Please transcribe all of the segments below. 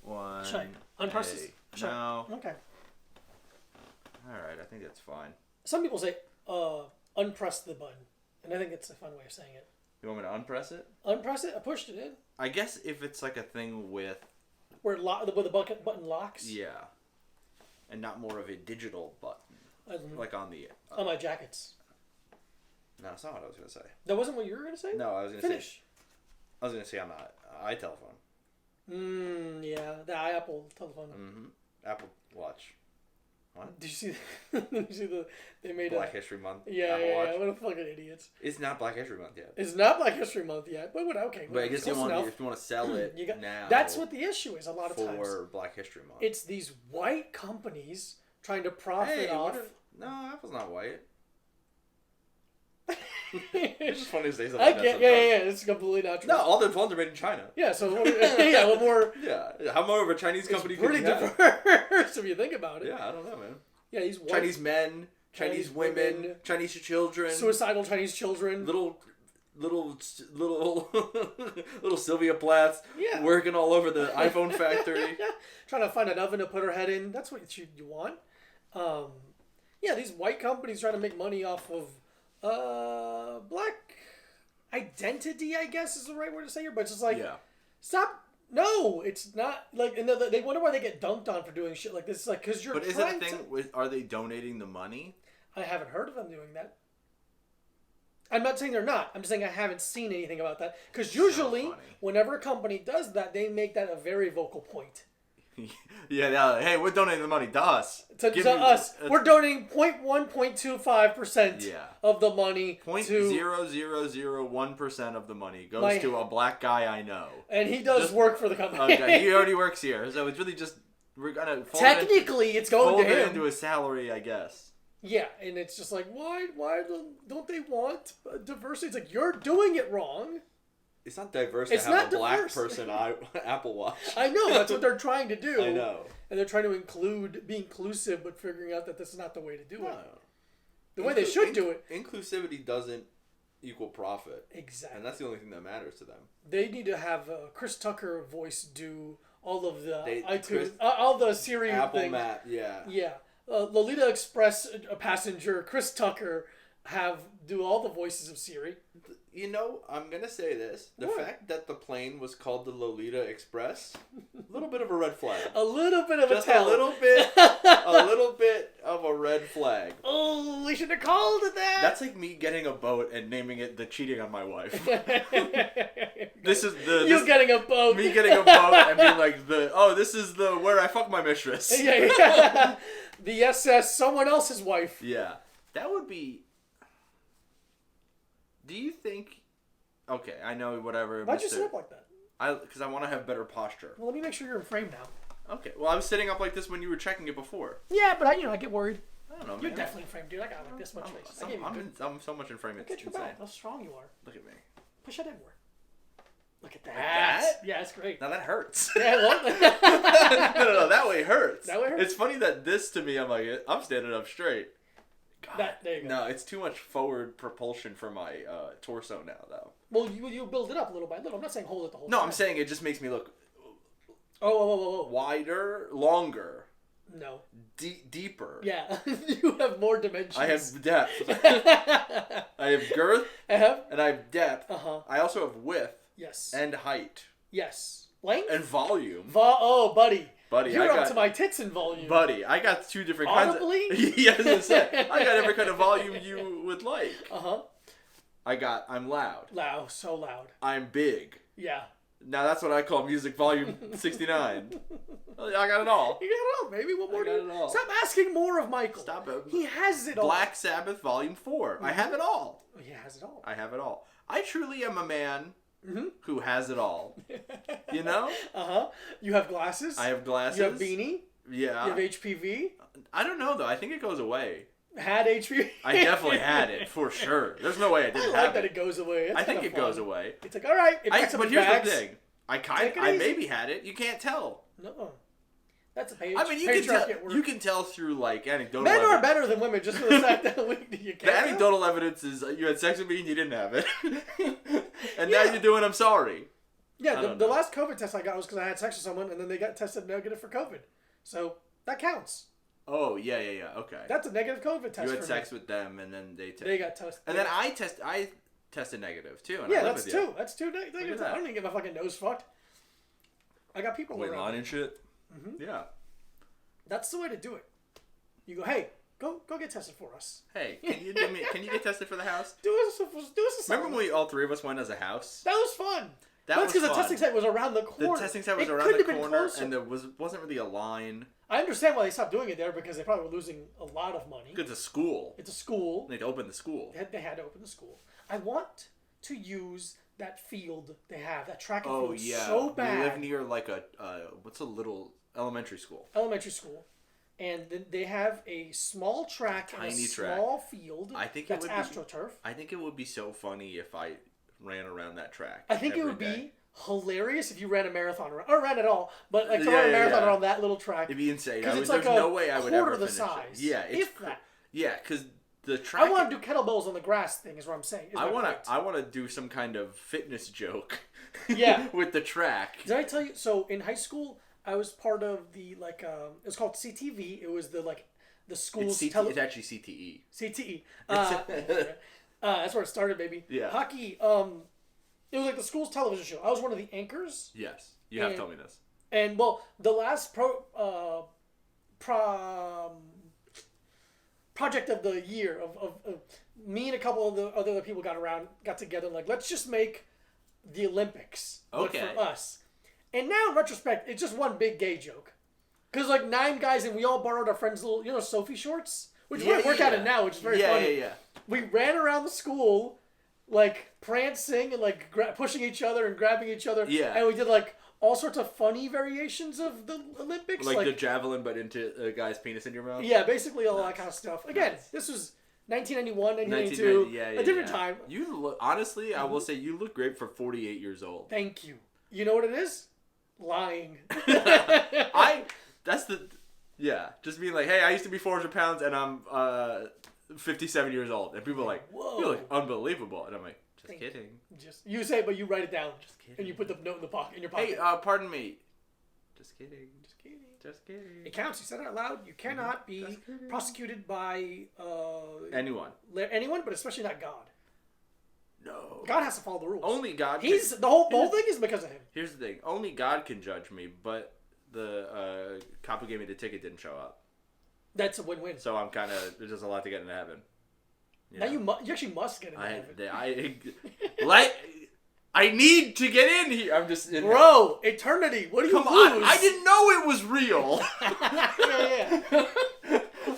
One. Should I unpress this? No. Okay. Alright, I think that's fine. Some people say unpress the button, and I think it's a fun way of saying it. You want me to unpress it? Unpress it? I pushed it in. I guess if it's like a thing with... Where the button locks? Yeah. And not more of a digital button. Like on the... on my jackets. No, that's not what I was going to say. That wasn't what you were going to say? No, I was going to say... I was going to say on the iTelephone. Yeah. The Apple telephone. Mm-hmm. Apple Watch. What? Did you see? Did you see they made Black History Month? Yeah, Apple Watch? yeah. What a fucking idiots! It's not Black History Month yet. It's not Black History Month yet, but okay. But I guess if you want to sell it now, that's what the issue is. A lot of times for Black History Month, it's these white companies trying to profit off. No, Apple's not white. It's just funny to say something. I get, yeah. It's completely not true. No, all their phones are made in China. Yeah, so what more? Yeah, how more of a Chinese company could pretty you have? diverse if you think about it. Yeah, I don't know, man. Yeah, these white, Chinese men, Chinese women, Chinese children, suicidal Chinese children, little Sylvia Plaths, working all over the iPhone factory, trying to find an oven to put her head in. That's what you want. These white companies trying to make money off of black identity, I guess is the right word to say here, but it's just like, stop. No, it's not like, and they wonder why they get dunked on for doing shit like this. It's like, because you're. But is it a thing? Are they donating the money? I haven't heard of them doing that. I'm not saying they're not. I'm just saying I haven't seen anything about that. Because usually, whenever a company does that, they make that a very vocal point. Hey, we're donating the money to us. To us. We're donating 0.1.25% of the money. 0.0001% of the money goes to a black guy I know. And he does work for the company. Okay, he already works here. So it's really just, we're going to technically, it's going to him. Into a salary, I guess. Yeah, and it's just like, why don't they want diversity? It's like, you're doing it wrong. It's not diverse to have a black person Apple Watch. I know, that's what they're trying to do. I know. And they're trying to be inclusive, but figuring out that this is not the way to do it. The way they should do it. Inclusivity doesn't equal profit. Exactly. And that's the only thing that matters to them. They need to have Chris Tucker voice do all of the iTunes, all the Siri Apple things. Map, yeah. Yeah. Lolita Express passenger Chris Tucker do all the voices of Siri. You know, I'm going to say this. The fact that the plane was called the Lolita Express, a little bit of a red flag. A little bit of Just a tell. a little bit of a red flag. Oh, we should have called it that. That's like me getting a boat and naming it the cheating on my wife. This is you getting a boat. Me getting a boat and being like this is the where I fuck my mistress. Yeah. The SS someone else's wife. Yeah. That would be. Do you think? Okay, I know whatever. Why'd you sit up like that? Because I want to have better posture. Well, let me make sure you're in frame now. Okay. Well, I was sitting up like this when you were checking it before. Yeah, but I get worried. I don't know. You're definitely in frame, dude. I got like this much face. I'm so much in frame. It's insane. How strong you are. Look at me. Push it inward. Look at that. Yeah, it's great. Now that hurts. Yeah, I love No, that way hurts. That way hurts. It's funny that this to me, I'm like, I'm standing up straight. God. There you go. No, it's too much forward propulsion for my torso now, though. Well, you build it up little by little. I'm not saying hold it the whole time. No, I'm saying it just makes me look wider, longer. No. Deeper. Yeah. You have more dimensions. I have depth. I have girth. And I have depth. I also have width. Yes. And height. Yes. Length? And volume. Buddy. You're up to my tits in volume. Buddy, I got two different Audibly? kinds of... Yes, I said. I got every kind of volume you would like. I'm loud. So loud. I'm big. Yeah. Now that's what I call music volume 69. I got it all. You got it all, baby. What more I got it all. Stop asking more of Michael. Stop it. He has it all. Black Sabbath volume 4. I have it all. He has it all. I have it all. I truly am a man who has it all. You know? You have glasses. I have glasses. You have beanie. Yeah. You have HPV. I don't know though. I think it goes away. Had HPV. I definitely had it for sure. There's no way I didn't have it. That it goes away. I think it goes away. It's like, all right. But here's the thing. I maybe had it. You can't tell. No. That's a page. I mean, you can tell through like anecdotal. Men are better than women just for the fact that you can't. The anecdotal evidence is you had sex with me and you didn't have it, and now you're doing I'm sorry. Yeah, the last COVID test I got was because I had sex with someone, and then they got tested negative for COVID. So that counts. Oh, yeah. Okay. That's a negative COVID test. You had sex with them, and then they got tested. And then I tested negative, too. And yeah, that's two. That's two negatives. I don't even get my fucking nose fucked. I got people around. Line and shit? Mm-hmm. Yeah. That's the way to do it. You go, hey, go get tested for us. Hey, can you get tested for the house? Do us a Remember when all three of us went as a house? That was fun. That's because the testing site was around the corner. The testing site was around the corner, and there wasn't really a line. I understand why they stopped doing it there, because they probably were losing a lot of money. It's a school. It's a school. They had to open the school. They had to open the school. I want to use that field they have, that track and field, so bad. We live near like what's a little elementary school. Elementary school. And then they have a small track and a small field. I think that's AstroTurf. I think it would be so funny if I ran around that track. I think it would be hilarious if you ran a marathon around, or ran at all, but like to run a marathon around that little track. It'd be insane. Because there's no way I would ever finish the size. it. Yeah, if that. Yeah, because the track. I want to do kettlebells on the grass thing. Is what I'm saying. I want to do some kind of fitness joke. Yeah. With the track. Did I tell you? So in high school, I was part of the it's called CTV. It was the school's it's actually CTE. CTE. That's where it started, baby. Yeah. Hockey. It was like the school's television show. I was one of the anchors. Yes, you have told me this. And well, the last project of the year of me and a couple of the other people got together and like, let's just make the Olympics but for us. And now in retrospect, it's just one big gay joke. Because like 9 guys and we all borrowed our friend's little, Sophie shorts, which we work at it now, which is very funny. Yeah. We ran around the school, like prancing and like pushing each other and grabbing each other. Yeah. And we did like all sorts of funny variations of the Olympics. Like the javelin, but into a guy's penis in your mouth? Yeah, basically all that kind of stuff. Again, this was 1991, 1992, a different time. You look, honestly, I will say you look great for 48 years old. Thank you. You know what it is? Lying. Just being like, hey, I used to be 400 pounds and I'm 57 years old. And people are like, whoa, you look unbelievable. And I'm like, just kidding. You say it, but you write it down. Just kidding. And you put the note in your pocket. Hey, pardon me. Just kidding. Just kidding. It counts. You said it out loud. You cannot be prosecuted by anyone, but especially not God. No. God has to follow the rules. Only God. The whole thing is because of him. Here's the thing. Only God can judge me, but the cop who gave me the ticket didn't show up. That's a win-win. So I'm kind of, there's just a lot to get into heaven. Now you actually must get into heaven. I need to get in here. I'm just in Bro, eternity. What do you lose? I didn't know it was real. Yeah.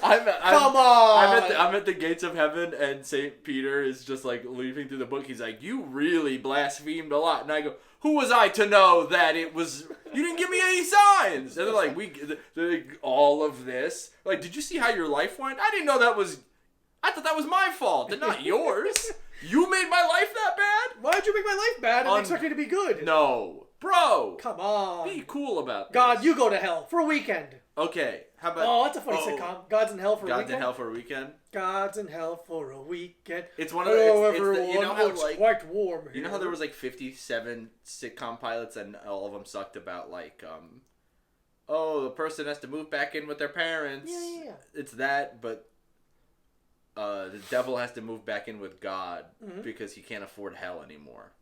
Come on. I'm at the gates of heaven, and St. Peter is just like leafing through the book. He's like, you really blasphemed a lot. And I go, who was I to know that it was, you didn't give me any signs. And they're like, all of this. Like, did you see how your life went? I didn't know I thought that was my fault and not yours. You made my life that bad? Why'd you make my life bad and expect me to be good? No. Bro. Come on. Be cool about this. God, you go to hell for a weekend. Okay. How about... Oh, that's a funny sitcom. God's in hell for a weekend. God's in hell for a weekend? God's in hell for a weekend. It's one of the... you know how, it's quite warm here. You know how there was like 57 sitcom pilots and all of them sucked about like... the person has to move back in with their parents. Yeah. It's that, but... the devil has to move back in with God because he can't afford hell anymore.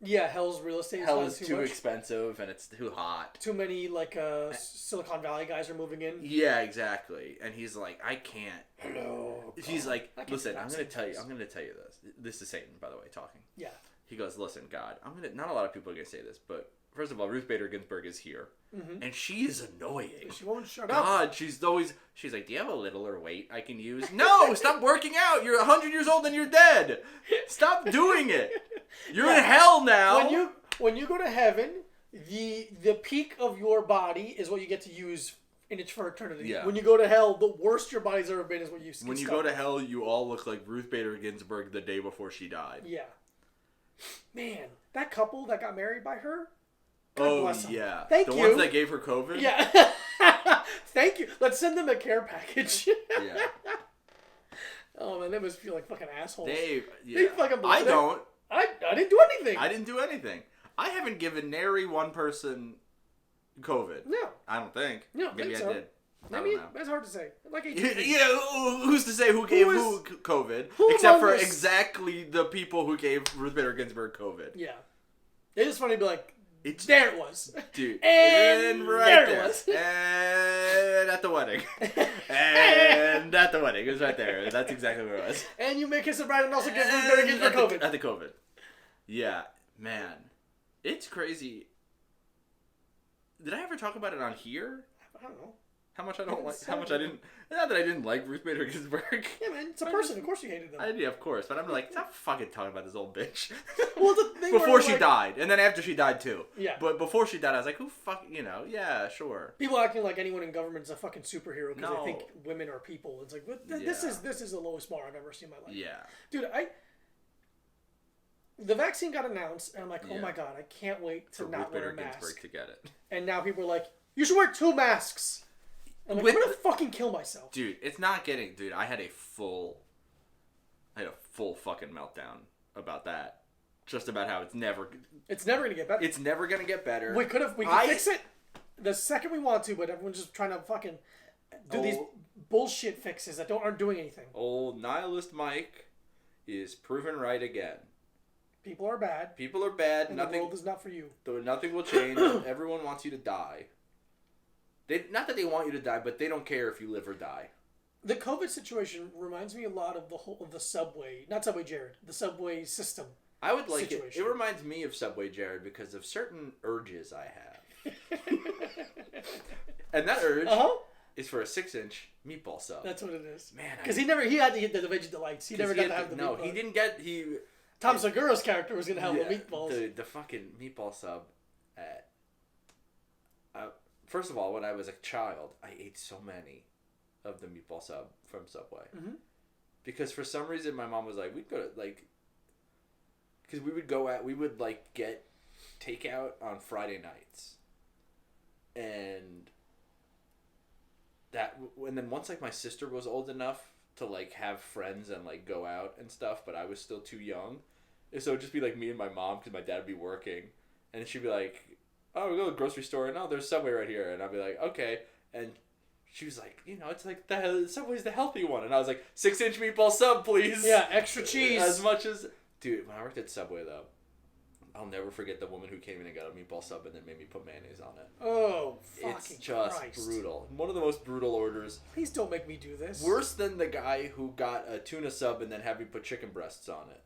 Yeah, hell's real estate. Hell is too expensive and it's too hot. Too many Silicon Valley guys are moving in. Yeah, exactly. And he's like, I can't. Hello. He's like, listen, I'm gonna tell you this. This is Satan, by the way, talking. Yeah. He goes, listen, God, not a lot of people are gonna say this, but first of all, Ruth Bader Ginsburg is here. And she is annoying. She won't shut up. God, she's like, do you have a littler weight I can use? No, stop working out. You're 100 years old and you're dead. Stop doing it. You're in hell now. When you go to heaven, the peak of your body is what you get to use for eternity. Yeah. When you go to hell, the worst your body's ever been is what you When you go to hell, you all look like Ruth Bader Ginsburg the day before she died. Yeah. Man, that couple that got married by her, God bless them. Yeah. Thank you. The ones that gave her COVID? Yeah. Thank you. Let's send them a care package. Yeah. Oh, man, they must feel like fucking assholes. They fucking I don't. I didn't do anything. I didn't do anything. I haven't given nary one person COVID. No. I don't think. No, maybe I did. Maybe that's hard to say. Like who's to say who gave who COVID? Except for exactly the people who gave Ruth Bader Ginsburg COVID. Yeah. It is funny to be like, there it was. Dude. And right there it was. And at the wedding. And at the wedding. It was right there. That's exactly where it was. And you may kiss a bride and also give Ruth Bader Ginsburg COVID. At the COVID. Yeah. Man. It's crazy. Did I ever talk about it on here? I don't know. How much I don't like. How much I didn't. Not that I didn't like Ruth Bader Ginsburg. Yeah, man, it's a person. Of course you hated them. Yeah, of course. But I'm like, stop fucking talking about this old bitch. Well, the thing before she died, and then after she died too. Yeah. But before she died, I was like, who fuck, yeah, sure. People acting like anyone in government is a fucking superhero because they think women are people. It's like, this is the lowest bar I've ever seen in my life. Yeah. Dude, the vaccine got announced, and I'm like, oh my god, I can't wait to not wear a mask. Ginsburg to get it. And now people are like, you should wear 2 masks. I'm like, I'm gonna fucking kill myself. Dude, it's not getting... Dude, I had a full fucking meltdown about that. Just about how it's never... It's never gonna get better. It's never gonna get better. We could fix it the second we want to, but everyone's just trying to fucking do these bullshit fixes that aren't doing anything. Old nihilist Mike is proven right again. People are bad. People are bad. And the world is not for you. Nothing will change. Everyone wants you to die. Not that they want you to die, but they don't care if you live or die. The COVID situation reminds me a lot of the subway, not Subway Jared, the subway system. I would like it. It reminds me of Subway Jared because of certain urges I have. And that urge is for a 6-inch meatball sub. That's what it is. Man, because he had to get the Veggie Delights. He never got to have the meatball. No, he didn't get... Tom Segura's character was going to have the meatballs. The fucking meatball sub at... First of all, when I was a child, I ate so many of the meatball sub from Subway. Mm-hmm. Because for some reason, my mom was like, we'd go to, like... Because we would, like, get takeout on Friday nights. And then once, like, my sister was old enough to, like, have friends and, like, go out and stuff, but I was still too young. And so it would just be, like, me and my mom, because my dad would be working. And she'd be like... Oh, we go to the grocery store, and there's Subway right here. And I'd be like, okay. And she was like, it's like, Subway's the healthy one. And I was like, 6-inch meatball sub, please. Yeah, extra cheese. As much as... Dude, when I worked at Subway, though, I'll never forget the woman who came in and got a meatball sub and then made me put mayonnaise on it. Oh, fucking It's just Christ. brutal. One of the most brutal orders. Please don't make me do this. Worse than the guy who got a tuna sub and then had me put chicken breasts on it.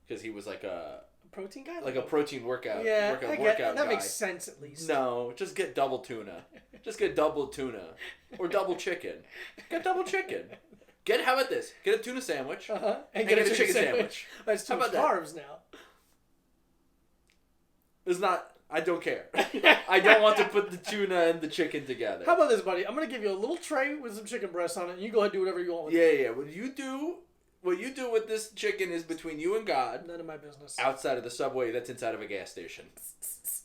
Because he was like a... protein guy? Like a protein workout. Yeah, workout that guy. makes sense at least. No, just get double tuna. Just get double tuna. Or double chicken. Get double chicken. How about this? Get a tuna sandwich. And get a chicken sandwich. That's too much carbs now. It's not... I don't care. I don't want to put the tuna and the chicken together. How about this, buddy? I'm going to give you a little tray with some chicken breasts on it, and you go ahead and do whatever you want with it. Yeah. What you do with this chicken is between you and God. None of my business. Outside of the Subway that's inside of a gas station.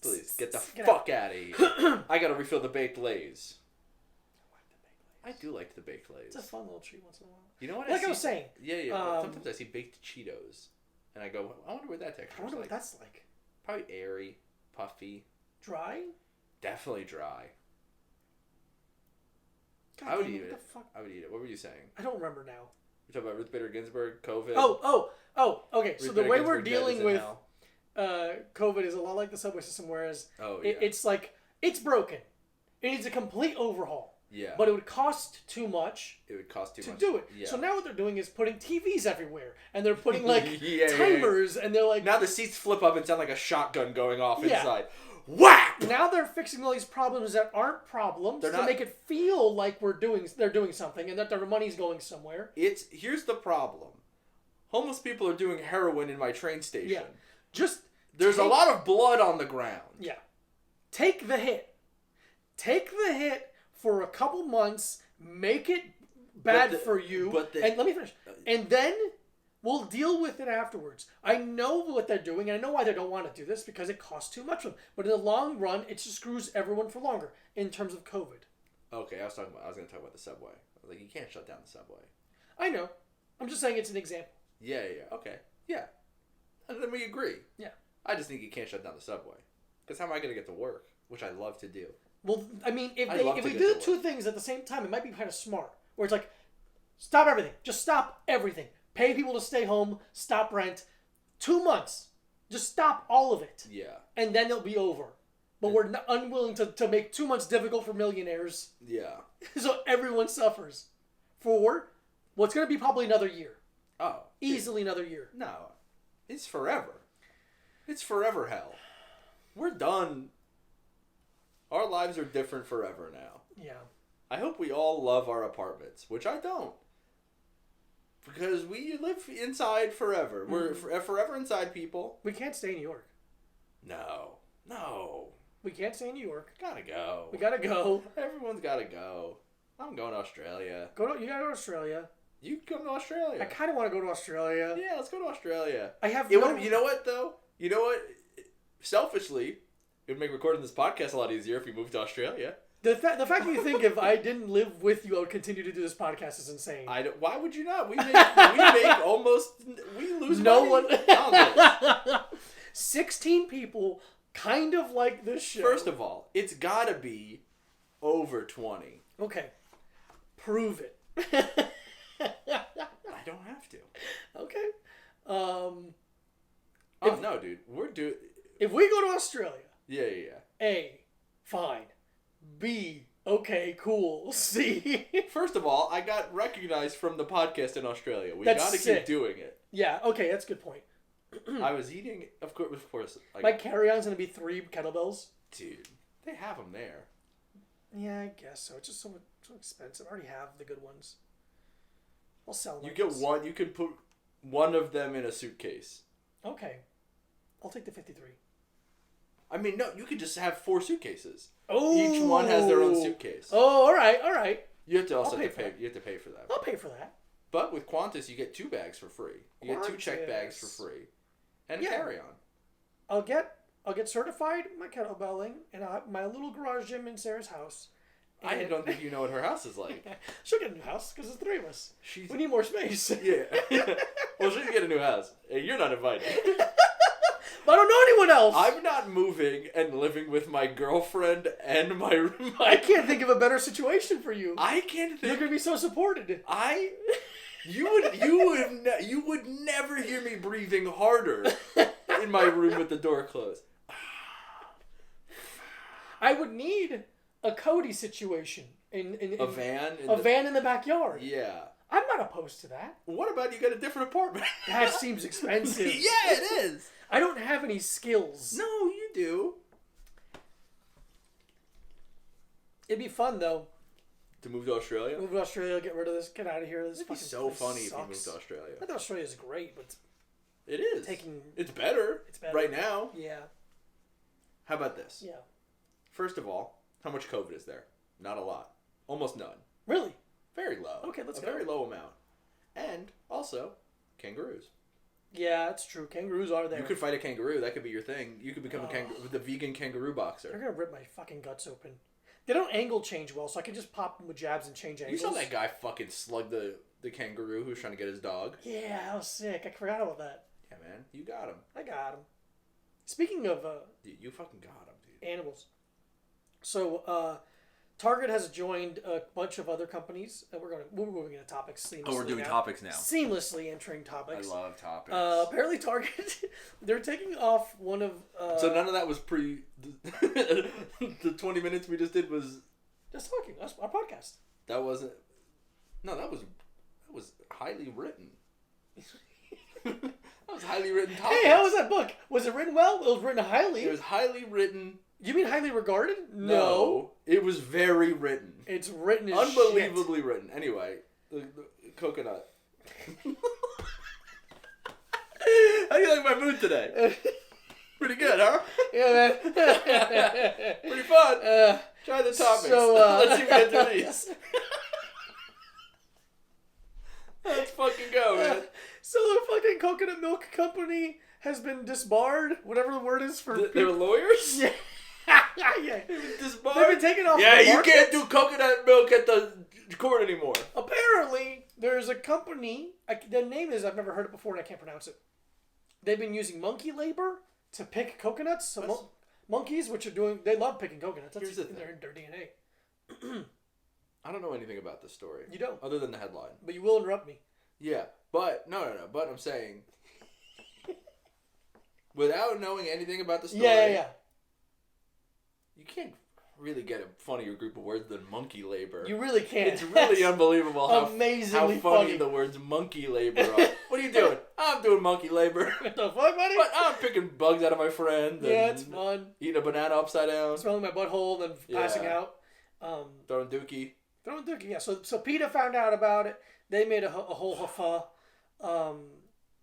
Please, get the fuck out of here. I gotta refill the baked Lays. I do like the baked Lays. It's a fun little treat once in a while. You know what I was saying. Yeah. Sometimes I see baked Cheetos. And I go, I wonder what that texture is like. I wonder what that's like. Probably airy, puffy. Dry? Definitely dry. God, I would eat it. What the fuck? I would eat it. What were you saying? I don't remember now. You're talking about Ruth Bader Ginsburg, COVID? Oh, okay. So the way we're dealing with COVID is a lot like the subway system, whereas it's like, it's broken. It needs a complete overhaul. Yeah. But it would cost too much. It would cost too much to do it. Yeah. So now what they're doing is putting TVs everywhere, and they're putting like timers, and they're like... Now the seats flip up and sound like a shotgun going off inside. Whap! Now they're fixing all these problems that aren't problems to make it feel like they're doing something and that their money's going somewhere. Here's the problem. Homeless people are doing heroin in my train station. Yeah. There's a lot of blood on the ground. Yeah. Take the hit. Take the hit for a couple months, make it bad for you, and let me finish. And then we'll deal with it afterwards. I know what they're doing, and I know why they don't want to do this, because it costs too much for them. But in the long run, it just screws everyone for longer in terms of COVID. Okay, I was going to talk about the subway. I was like, you can't shut down the subway. I know. I'm just saying it's an example. Yeah. Okay. Yeah. And then we agree. Yeah. I just think you can't shut down the subway. Because how am I going to get to work? Which I love to do. Well, I mean, if we do two things at the same time, it might be kind of smart. Where it's like, stop everything. Just stop everything. Pay people to stay home. Stop rent. 2 months. Just stop all of it. Yeah. And then it'll be over. But we're unwilling to make 2 months difficult for millionaires. Yeah. So everyone suffers. For what's going to be probably another year. Oh. Easily another year. No. It's forever. It's forever hell. We're done. Our lives are different forever now. Yeah. I hope we all love our apartments, which I don't. Because we live inside forever. We're forever inside people. We can't stay in New York. No. We can't stay in New York. Gotta go. We gotta go. Everyone's gotta go. I'm going to Australia. You gotta go to Australia. You can come to Australia. I kind of want to go to Australia. Yeah, let's go to Australia. You know what, though? You know what? Selfishly, it would make recording this podcast a lot easier if we moved to Australia. The fact that you think if I didn't live with you, I would continue to do this podcast is insane. Why would you not? We lose no money one. on this. 16 people kind of like this show. First of all, it's gotta be over 20. Okay. Prove it. I don't have to. Okay. No, dude. If we go to Australia. Yeah. A, fine. B, okay, cool. C. First of all, I got recognized from the podcast in Australia. We That's gotta sick. keep doing it. Yeah, okay, that's a good point. I was eating, of course. My carry-on's gonna be 3 kettlebells. Dude, they have them there. Yeah, I guess so. It's just so expensive. I already have the good ones. I'll sell them. You get one. You can put one of them in a suitcase. Okay, I'll take the 53. I mean, no, you could just have 4 suitcases. Oh, each one has their own suitcase. Oh, all right. You have to also pay. You have to pay for that. I'll pay for that. But with Qantas, you get 2 bags for free. You get 2 check bags for free, and a carry-on. I'll get certified my kettlebelling and I'll have my little garage gym in Sarah's house. I don't think you know what her house is like. She'll get a new house because there's 3 of us. We need more space. Yeah. Well, she can get a new house. Hey, you're not invited. But I don't know anyone else. I'm not moving and living with my girlfriend and my I can't think of a better situation for you. I can't think. You're gonna be so supported. You would never hear me breathing harder in my room with the door closed. I would need a Cody situation in a van. Van in the backyard. Yeah. I'm not opposed to that. What about you got a different apartment? That seems expensive. Yeah, it is. I don't have any skills. No, you do. It'd be fun though. To move to Australia? Move to Australia, get rid of this, get out of here. This It'd be so funny if you moved to Australia. I think Australia's great, but it is. It's better. It's better right now. Yeah. How about this? Yeah. First of all, how much COVID is there? Not a lot. Almost none. Really? Very low. Okay, let's go. A very low amount. And also, kangaroos. Yeah, that's true. Kangaroos are there. You could fight a kangaroo. That could be your thing. You could become the vegan kangaroo boxer. They're gonna rip my fucking guts open. They don't angle change well, so I can just pop them with jabs and change angles. You saw that guy fucking slug the kangaroo who was trying to get his dog? Yeah, that was sick. I forgot about that. Yeah, man. You got him. I got him. Speaking of you fucking got him, dude. Animals. So, Target has joined a bunch of other companies. We're moving into topics seamlessly. Oh, we're doing topics now. Seamlessly entering topics. I love topics. Apparently, Target they're taking off one of. So none of that was pre. The 20 minutes we just did was. Just talking. That's our podcast. That wasn't. No, that was highly written. That was highly written topics. Hey, how was that book? Was it written well? It was written highly. It was highly written. You mean highly regarded? No. It was very written. It's written as unbelievably written. Anyway, the coconut. How do you like my mood today? Pretty good, huh? Yeah, man. Pretty fun. Try the topics. So, let's see if we can do these. Let's fucking go, man. So the fucking coconut milk company has been disbarred, whatever the word is for... They're lawyers? Yeah. Yeah. Disbarred? They've been taken off the the market? You can't do coconut milk at the court anymore. Apparently, there's a company, the name is, I've never heard it before and I can't pronounce it. They've been using monkey labor to pick coconuts. So Monkeys, they love picking coconuts. That's Here's the thing. in their DNA. I don't know anything about this story. You don't? Other than the headline. But you will interrupt me. Yeah, but, no. But I'm saying, without knowing anything about the story. Yeah. You can't really get a funnier group of words than monkey labor. You really can't. It's really unbelievable how amazingly funny the words monkey labor are. What are you doing? I'm doing monkey labor. What the fuck, buddy? But I'm picking bugs out of my friend. Yeah, it's fun. Eating a banana upside down. Smelling my butthole and passing out. Throwing dookie. Yeah. So PETA found out about it. They made a whole huffah.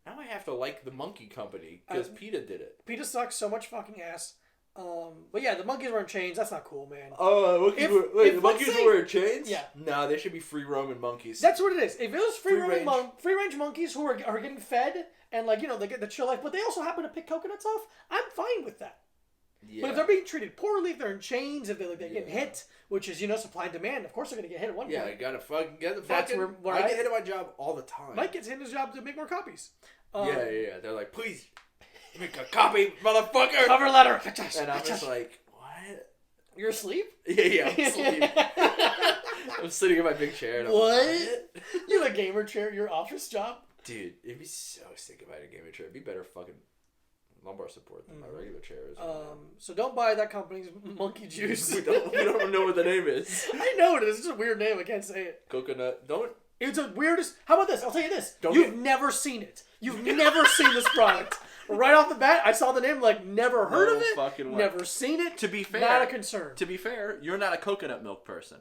Now I have to like the monkey company because PETA did it. PETA sucks so much fucking ass. But yeah, the monkeys were in chains. That's not cool, man. Oh, the monkeys were wearing chains? Yeah. No, they should be free roaming monkeys. That's what it is. If it was free range monkeys who are getting fed and they get the chill life, but they also happen to pick coconuts off, I'm fine with that. Yeah. But if they're being treated poorly, if they're in chains, if they're getting hit, which is supply and demand, of course they're gonna get hit at one point. Yeah, you gotta fucking get the fucking. I get hit at my job all the time. Mike gets hit at his job to make more copies. Yeah. They're like, please make a copy, motherfucker. Cover letter. And I'm just like, what? You're asleep? Yeah, I'm asleep. I'm sitting in my big chair. And what? You have a gamer chair, your office job? Dude, it'd be so sick if I had a gamer chair. It'd be better fucking lumbar support than my regular chairs. So don't buy that company's monkey juice. we don't know what the name is. I know it is. It's just a weird name. I can't say it. Coconut. It's a weirdest. How about this? I'll tell you this. You've never seen it. You've never seen this product. Right off the bat, I saw the name, never heard of it. Fucking way. Never seen it. To be fair, not a concern. To be fair, you're not a coconut milk person.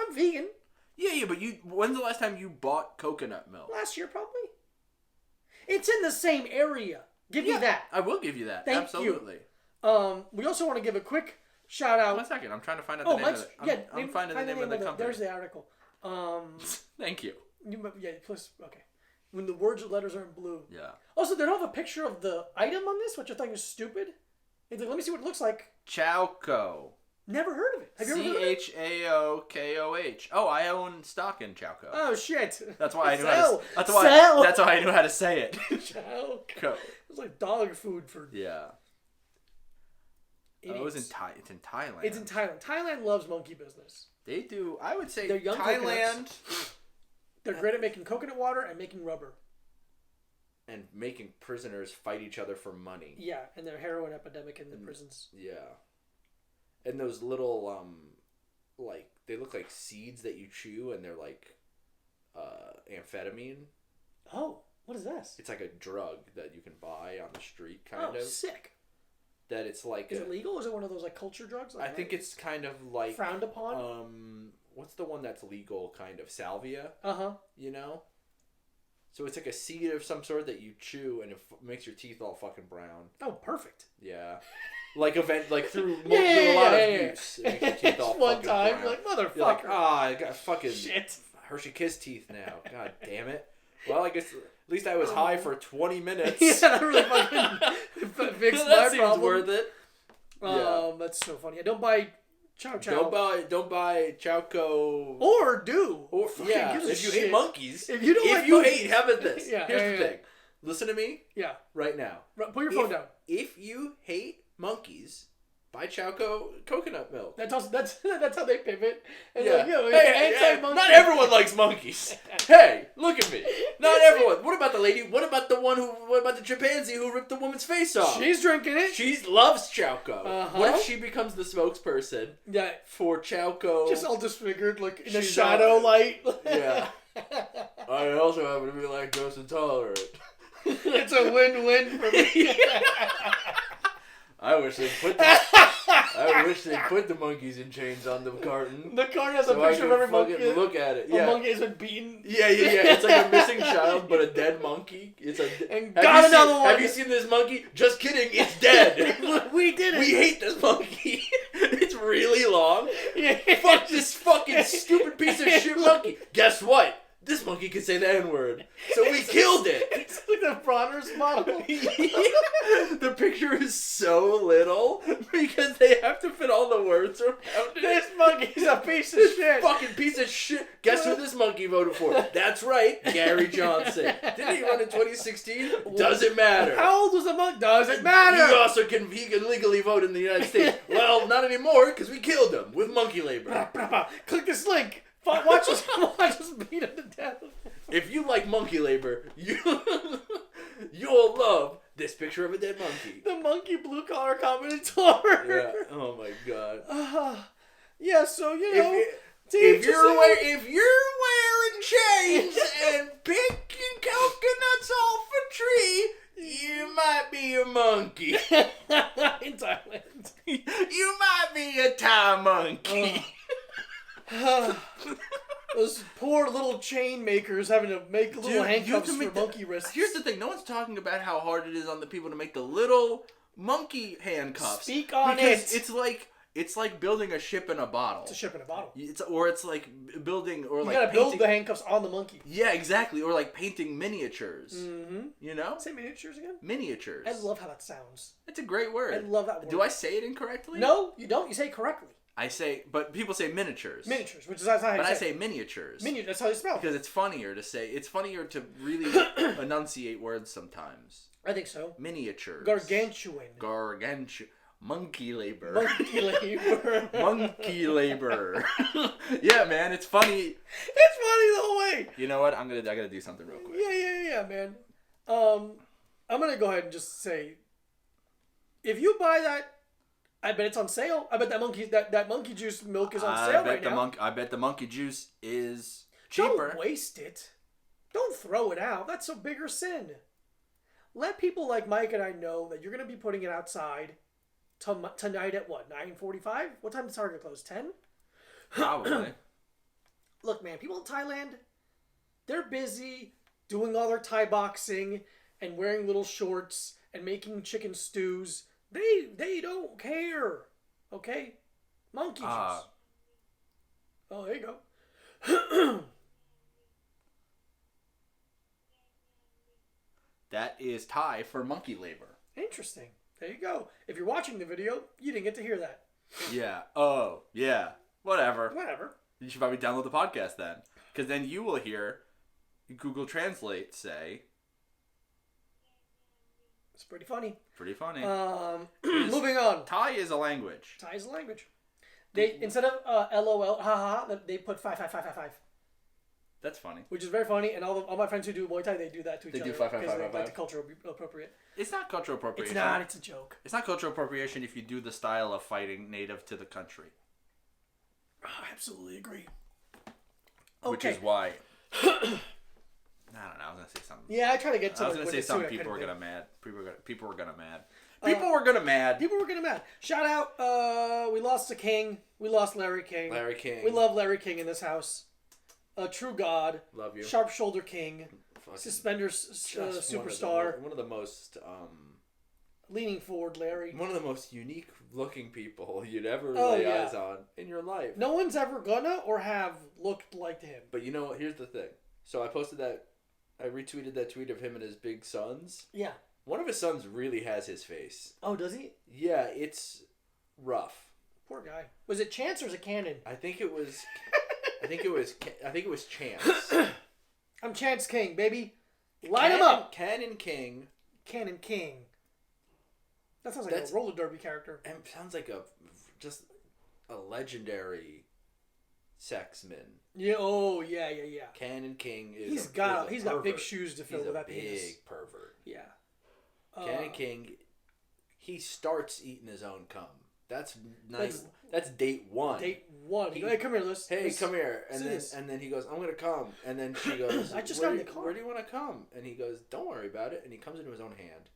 I'm vegan. Yeah, but when's the last time you bought coconut milk? Last year, probably. It's in the same area. Give me that. I will give you that. Thank Absolutely. You. We also want to give a quick shout out. 1 second. I'm trying to find out the name of it. I'm finding the name of the company. There's the article. Thank you. Plus, okay. When the words or letters are in blue. Yeah. Also, they don't have a picture of the item on this, which I think is stupid. It's like, let me see what it looks like. Chowco. Never heard of it. Have you ever heard of it? Chaokoh. Oh, I own stock in Chowco. Oh shit. That's why I knew That's why I knew how to say it. Chowco. It's like dog food for. Yeah. Idiots. Oh, it's in Thailand. It's in Thailand. Thailand loves monkey business. They do. I would say they're young Thailand. They're great at making coconut water and making rubber. And making prisoners fight each other for money. Yeah, and their heroin epidemic in the prisons. Yeah. And those little, they look like seeds that you chew, and they're like amphetamine. Oh, what is this? It's like a drug that you can buy on the street, kind of. Oh, sick. That it's like... Is it legal? Is it one of those, culture drugs? I think it's kind of like... Frowned upon? What's the one that's legal, kind of? Salvia? Uh-huh. You know? So it's like a seed of some sort that you chew, and it makes your teeth all fucking brown. Oh, perfect. Yeah. Through a lot of abuse. It makes your teeth all one fucking time, brown. Motherfucker. You're like, I got fucking... Shit. Hershey Kiss teeth now. God damn it. Well, I guess... At least I was high for 20 minutes. Yeah, that really fucking fixed that my seems problem. worth it. That's so funny. Don't buy Chow Chow. Don't buy Chowco. Or do. Or if you hate monkeys. If you don't how about this? Yeah, Here's the thing. Listen to me. Yeah. Right now. Put your phone down. If you hate monkeys, buy Chowco coconut milk. That's how they pivot. And anti-monkey. Not everyone likes monkeys. Hey, look at me. Not everyone. What about the lady? What about the chimpanzee who ripped the woman's face off? She's drinking it. She loves Chowco. Uh-huh. What if she becomes the spokesperson? Yeah. For Chowco. Just all disfigured, in the shadow light. Yeah. I also happen to be lactose intolerant. It's a win-win for me. I wish they'd put the monkeys in chains on the carton. The carton has a picture of every monkey. Look at it. Yeah. A monkey has been beaten. Yeah. It's like a missing child, but a dead monkey. Another one. Have you seen this monkey? Just kidding. It's dead. We did it. We hate this monkey. It's really long. Yeah. Fuck this fucking stupid piece of shit monkey. Guess what? This monkey can say the N-word. So we killed it. It's like The Bronner's model. The picture is so little because they have to fit all the words around it. This monkey's a piece of shit. Fucking piece of shit. Guess who this monkey voted for? That's right, Gary Johnson. Didn't he run in 2016? Doesn't matter. How old was the monkey? Doesn't matter. He can legally vote in the United States. Well, not anymore because we killed him with monkey labor. Click this link. Watch us beat him to death. If you like monkey labor, you'll love this picture of a dead monkey. The monkey blue collar commentator. Yeah. Oh my god. Yeah. So if you're wearing chains and picking coconuts off a tree, you might be a monkey. In Thailand. You might be a Thai monkey. Those poor little chain makers having to make little handcuffs for monkey wrists. Here's the thing: no one's talking about how hard it is on the people to make the little monkey handcuffs. Speak on because it. It's like building a ship in a bottle. It's a ship in a bottle. It's like building or you like gotta painting. build the handcuffs on the monkey. Yeah, exactly. Or like painting miniatures. Mm-hmm. You know? Say miniatures again? Miniatures. I love how that sounds. It's a great word. I love that word. Do I say it incorrectly? No, you don't. You say it correctly. But people say miniatures. Miniatures, which is that's how you say it. But I say miniatures. That's how you spell it. Because it's funnier to say. It's funnier to really enunciate words sometimes. I think so. Miniatures. Gargantuan. Monkey labor. Monkey labor. Monkey labor. Yeah, man, it's funny. It's funny the whole way. You know what? I gotta do something real quick. Yeah, man. I'm gonna go ahead and just say, if you buy that, I bet it's on sale. I bet that monkey juice milk is on sale right now. I bet the monkey juice is cheaper. Don't waste it. Don't throw it out. That's a bigger sin. Let people like Mike and I know that you're gonna be putting it outside. Tonight at what, 9:45? What time does Target close? 10? Probably. Look, man, people in Thailand, they're busy doing all their Thai boxing and wearing little shorts and making chicken stews. They don't care. Okay? Monkey juice. Oh, there you go. That is Thai for monkey labor. Interesting. There you go. If you're watching the video, you didn't get to hear that. Yeah. Oh, yeah. Whatever. You should probably download the podcast then. Because then you will hear Google Translate say... It's pretty funny. Moving on. Thai is a language. Thai is a language. They, instead of LOL, haha, they put 55555. That's funny. Which is very funny, and all my friends who do Muay Thai, they do that to each other. They do 555. Like the cultural appropriate. It's not cultural appropriation. It's not. It's a joke. It's not cultural appropriation if you do the style of fighting native to the country. I absolutely agree. Which is why... I don't know. I was gonna say something. Yeah, I try to get. I was gonna say something. People were gonna mad. People were gonna mad. Shout out. We lost a king. We lost Larry King. We love Larry King in this house. A true god. Love you. Sharp shoulder king. Suspenders superstar. One of the most leaning forward, Larry. One of the most unique looking people you'd ever lay eyes on in your life. No one's ever gonna or have looked like him. But you know, here's the thing. So I posted that. I retweeted that tweet of him and his big sons. Yeah. One of his sons really has his face. Oh, does he? Yeah, it's rough. Poor guy. Was it Chance or was it Cannon? I think it was Chance. I'm Chance King, baby. Line him up. Cannon King. That sounds like a roller derby character. And sounds like a legendary sexman. Yeah. Oh, yeah. Cannon King is. He's got big shoes to fill with that penis. Big pervert. Yeah. Cannon King, he starts eating his own cum. That's nice. That's date one. Hey, come here, Liz. Hey, come here. And then he goes, I'm gonna come. And then she goes, I just got in the car. Where do you want to come? And he goes, don't worry about it. And he comes into his own hand.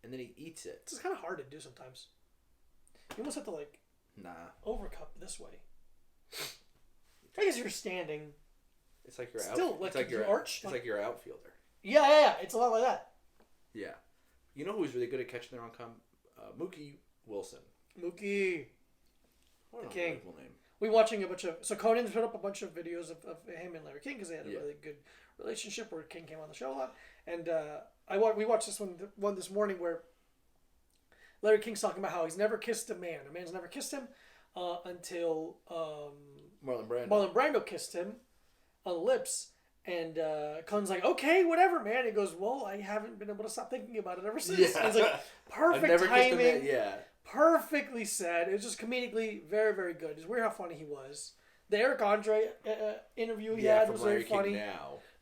And then he eats it. It's kind of hard to do sometimes. You almost have to overcup this way. I guess you're standing. It's like you're arch. It's like you're an outfielder. Yeah. It's a lot like that. Yeah. You know who's really good at catching their own cum? Mookie Wilson. Mookie. What the king. Name. We watching a bunch of... So Conan put up a bunch of videos of him and Larry King because they had a really good relationship where King came on the show a lot. And we watched this one this morning where Larry King's talking about how he's never kissed a man. A man's never kissed him until Marlon Brando kissed him on the lips. And Colin's like, okay, whatever, man. He goes, well, I haven't been able to stop thinking about it ever since. Yeah. And it's like, perfect timing. Yeah. Perfectly said. It was just comedically very, very good. It's weird how funny he was. The Eric Andre interview he had was very funny.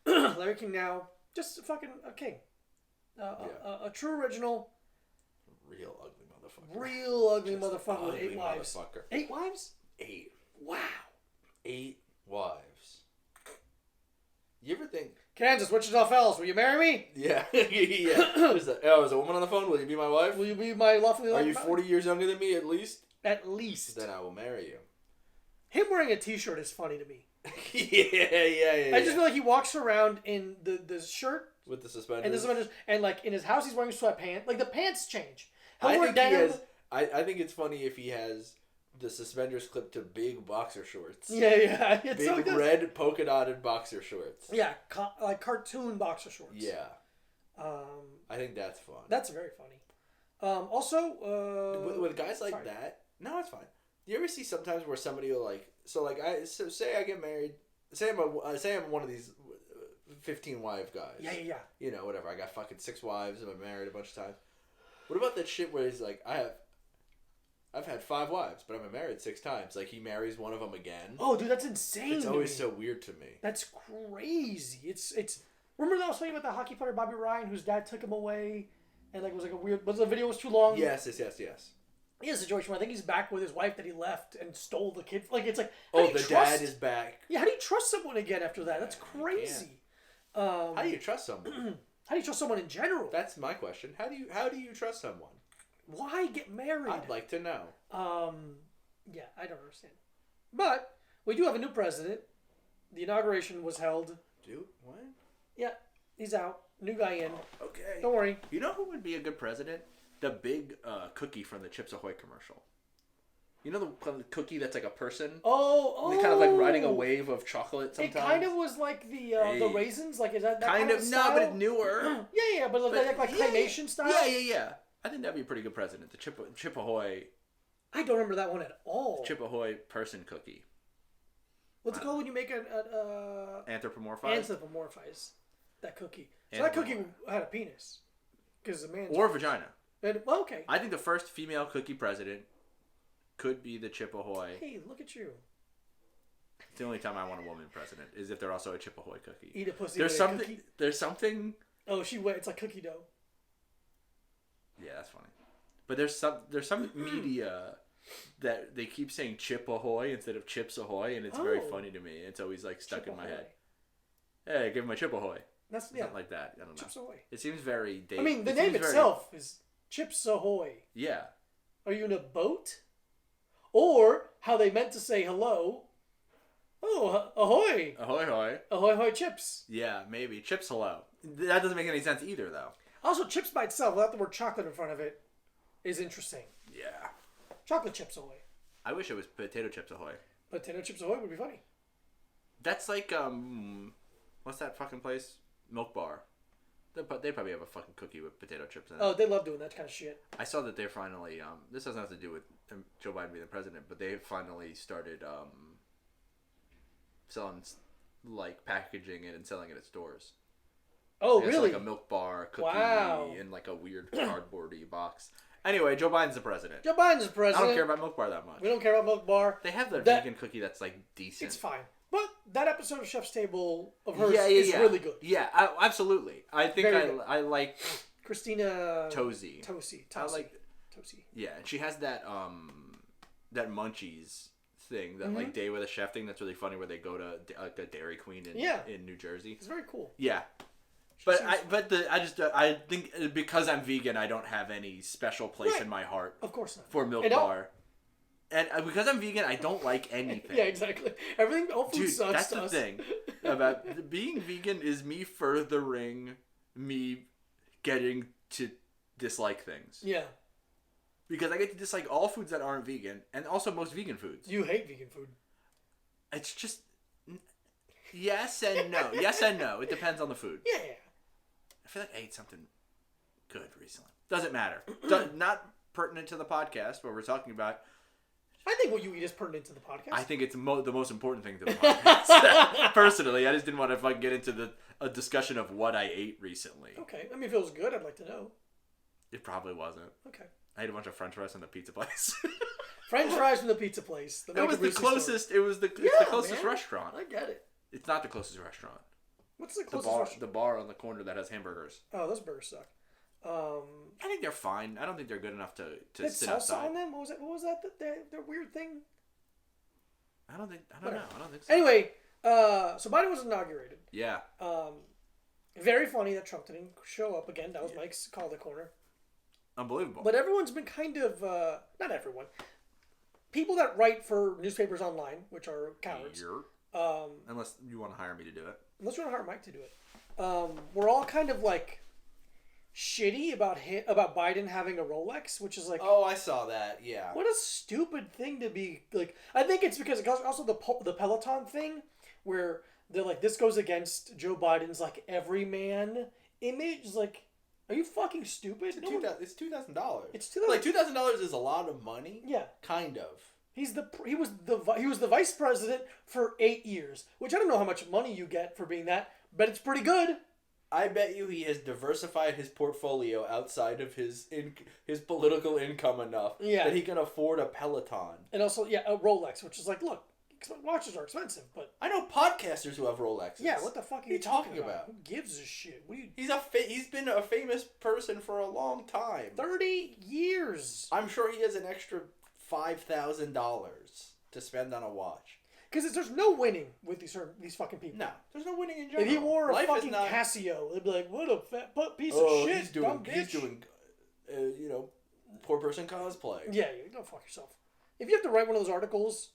Larry King now. Just fucking a king. A true original. Real ugly motherfucker with 8 wives. 8 wives? 8. Wow. 8 wives. You ever think... Kansas, Wichita Falls, will you marry me? Yeah. Yeah. Is a woman on the phone? Will you be my wife? Will you be my lawfully... Are you 40 years younger than me at least? At least. Then I will marry you. Him wearing a t-shirt is funny to me. Yeah. I just feel like he walks around in the shirt... With the suspenders. And like in his house he's wearing sweatpants. Like the pants change. I think it's funny if he has... the suspenders clipped to big boxer shorts. Yeah. It's big so red polka dotted boxer shorts. Yeah, like cartoon boxer shorts. Yeah. I think that's fun. That's very funny. Also, with guys like that, no, it's fine. You ever see sometimes where somebody will say I get married. Say I'm one of these 15 wife guys. Yeah. You know, whatever. I got fucking 6 wives. I've been married a bunch of times. What about that shit where he's like, I've had 5 wives, but I've been married 6 times. Like, he marries one of them again. Oh, dude, that's insane. It's always so weird to me. That's crazy. It's. Remember that I was talking about the hockey player Bobby Ryan, whose dad took him away, and like it was like a weird. Was the video was too long? Yes. He has a situation where I think he's back with his wife that he left and stole the kid. Like it's like. Dad is back. Yeah, how do you trust someone again after that? That's crazy. How do you trust someone? How do you trust someone in general? That's my question. How do you trust someone? Why get married? I'd like to know. Yeah, I don't understand. But we do have a new president. The inauguration was held. Dude, what? Yeah, he's out. New guy in. Okay. Don't worry. You know who would be a good president? The big cookie from the Chips Ahoy commercial. You know the cookie that's like a person? Oh. They're kind of like riding a wave of chocolate sometimes. It kind of was like the raisins. Like, is that kind of style? No, but it's newer. Yeah, but like claymation style? Yeah. I think that'd be a pretty good president. The Chip Ahoy. I don't remember that one at all. Chip Ahoy person cookie. What's it called when you make an anthropomorphize that cookie? So that cookie had a penis. Because a man. Or a vagina. Well, okay. I think the first female cookie president could be the Chip Ahoy. Hey, look at you. It's the only time I want a woman president is if they're also a Chip Ahoy cookie. Eat a pussy. There's something. Oh, it's like cookie dough. Yeah, that's funny. But there's some media that they keep saying Chip Ahoy instead of Chips Ahoy, and it's very funny to me. It's always like stuck in my head. Hey, give him a Chip Ahoy. That's something like that. I don't know. Chips Ahoy. It seems very. I mean, the name itself is Chips Ahoy. Yeah. Are you in a boat? Or how they meant to say hello. Oh, ahoy! Ahoy, hoy! Ahoy, hoy, chips! Yeah, maybe chips. Hello. That doesn't make any sense either, though. Also, chips by itself, without the word chocolate in front of it, is interesting. Yeah. Chocolate chips ahoy. I wish it was potato chips ahoy. Potato chips ahoy would be funny. That's like what's that fucking place? Milk Bar. They probably have a fucking cookie with potato chips in it. Oh, they love doing that kind of shit. I saw that they finally this doesn't have to do with Joe Biden being the president, but they finally started selling, like, packaging it and selling it at stores. Oh, really? Like a Milk Bar cookie in like a weird cardboardy box. Anyway, Joe Biden's the president. Joe Biden's the president. I don't care about Milk Bar that much. We don't care about Milk Bar. They have the vegan cookie that's like decent. It's fine. But that episode of Chef's Table of hers is really good. Yeah, absolutely. I think I like Christina Tosi. I like Tosi. Yeah, and she has that that Munchies thing, that like Day with a Chef thing that's really funny, where they go to like a Dairy Queen in New Jersey. It's very cool. Yeah. I think because I'm vegan, I don't have any special place in my heart. Of course not. For Milk Bar. And because I'm vegan, I don't like anything. Yeah, exactly. Everything, all food sucks. That's the thing about being vegan is me furthering me getting to dislike things. Yeah. Because I get to dislike all foods that aren't vegan, and also most vegan foods. You hate vegan food. It's just yes and no. Yes and no. It depends on the food. Yeah. I feel like I ate something good recently. Doesn't matter. Not pertinent to the podcast, what we're talking about. I think what you eat is pertinent to the podcast. I think it's the most important thing to the podcast. Personally, I just didn't want to fucking get into a discussion of what I ate recently. Okay. I mean, if it was good, I'd like to know. It probably wasn't. Okay. I ate a bunch of French fries from the pizza place. French fries from the pizza place. It was the closest. Store. It was the closest restaurant. I get it. It's not the closest restaurant. What's the closest restaurant? The bar on the corner that has hamburgers. Oh, those burgers suck. I think they're fine. I don't think they're good enough to sit salsa outside. On them? What was that? Their weird thing? I don't know. I don't think so. Anyway, so Biden was inaugurated. Yeah. Very funny that Trump didn't show up again. That was Mike's call the corner. Unbelievable. But everyone's been kind of not everyone. People that write for newspapers online, which are cowards. Unless you want to hire me to do it. Unless you want to hire Mike to do it. We're all kind of like shitty about Biden having a Rolex, which is like, oh, I saw that. Yeah. What a stupid thing to be like. I think it's because also the Peloton thing, where they're like, this goes against Joe Biden's like everyman image. It's like, are you fucking stupid? It's $2,000. It's $2,000. It's $2,000. Like $2,000 is a lot of money. Yeah. Kind of. He was the vice president for 8 years, which I don't know how much money you get for being that, but it's pretty good. I bet you he has diversified his portfolio outside of his political income enough that he can afford a Peloton. And also, a Rolex, which is like, look, watches are expensive, but I know podcasters who have Rolexes. Yeah, what the fuck are you talking about? Who gives a shit? He's been a famous person for a long time. 30 years. I'm sure he has an extra $5,000 to spend on a watch. Because there's no winning with these fucking people. No, there's no winning in general. If he wore a fucking Casio, they'd be like, what a fat piece of shit, he's doing, poor person cosplay. Yeah, go fuck yourself. If you have to write one of those articles...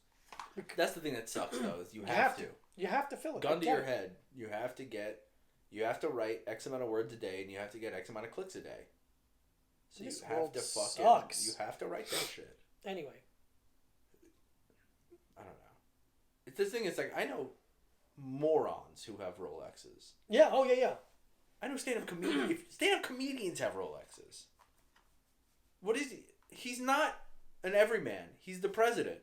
That's the thing that sucks, though, is you have to. You have to fill it. Gun to your head. You have to write X amount of words a day, and you have to get X amount of clicks a day. So this you have to sucks. You have to write that shit. Anyway. I don't know. It's this thing, it's like, I know morons who have Rolexes. Yeah, oh yeah. I know stand-up comedians have Rolexes. What is he? He's not an everyman. He's the president.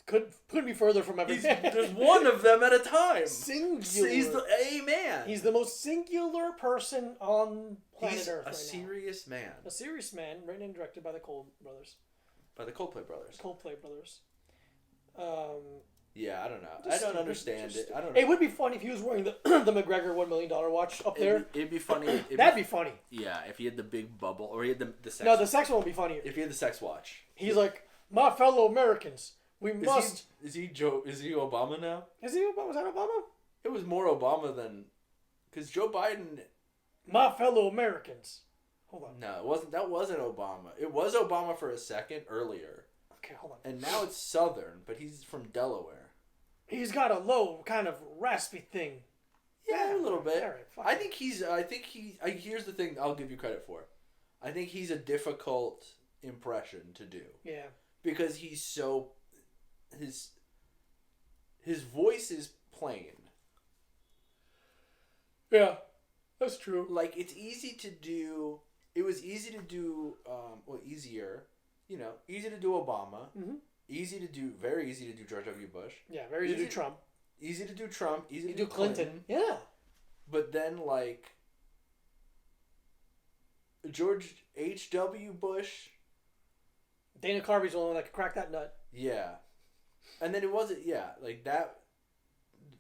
Couldn't be further from everyman. There's one of them at a time. Singular. He's a man. He's the most singular person on planet Earth. He's a serious man. A serious man, written and directed by the Coldplay brothers. Yeah, I don't know. I don't understand it. I don't know. It would be funny if he was wearing the McGregor $1 million watch up there. It'd be funny. That'd be funny. Yeah, if he had the big bubble, or he had the sex. No, the sex one would be funnier. If he had the sex watch. He's like, my fellow Americans, we must. Is he Obama now? Is he Obama? Was that Obama? It was more Obama than, because Joe Biden. My fellow Americans. Hold on. No, it wasn't. That wasn't Obama. It was Obama for a second earlier. Okay, hold on. And now it's Southern, but he's from Delaware. He's got a low kind of raspy thing. Yeah, a little bit. All right, here's the thing I'll give you credit for. I think he's a difficult impression to do. Yeah. Because he's so... His voice is plain. Yeah, that's true. Like, it's easy to do... It was easy to do... easier. Easy to do Obama. Mm-hmm. Very easy to do George W. Bush. Yeah, very easy to do Trump. Easy to do Trump. Easy to do Clinton. Yeah. But then, like, George H.W. Bush. Dana Carvey's the only one that could crack that nut. Yeah. And then it wasn't, like that,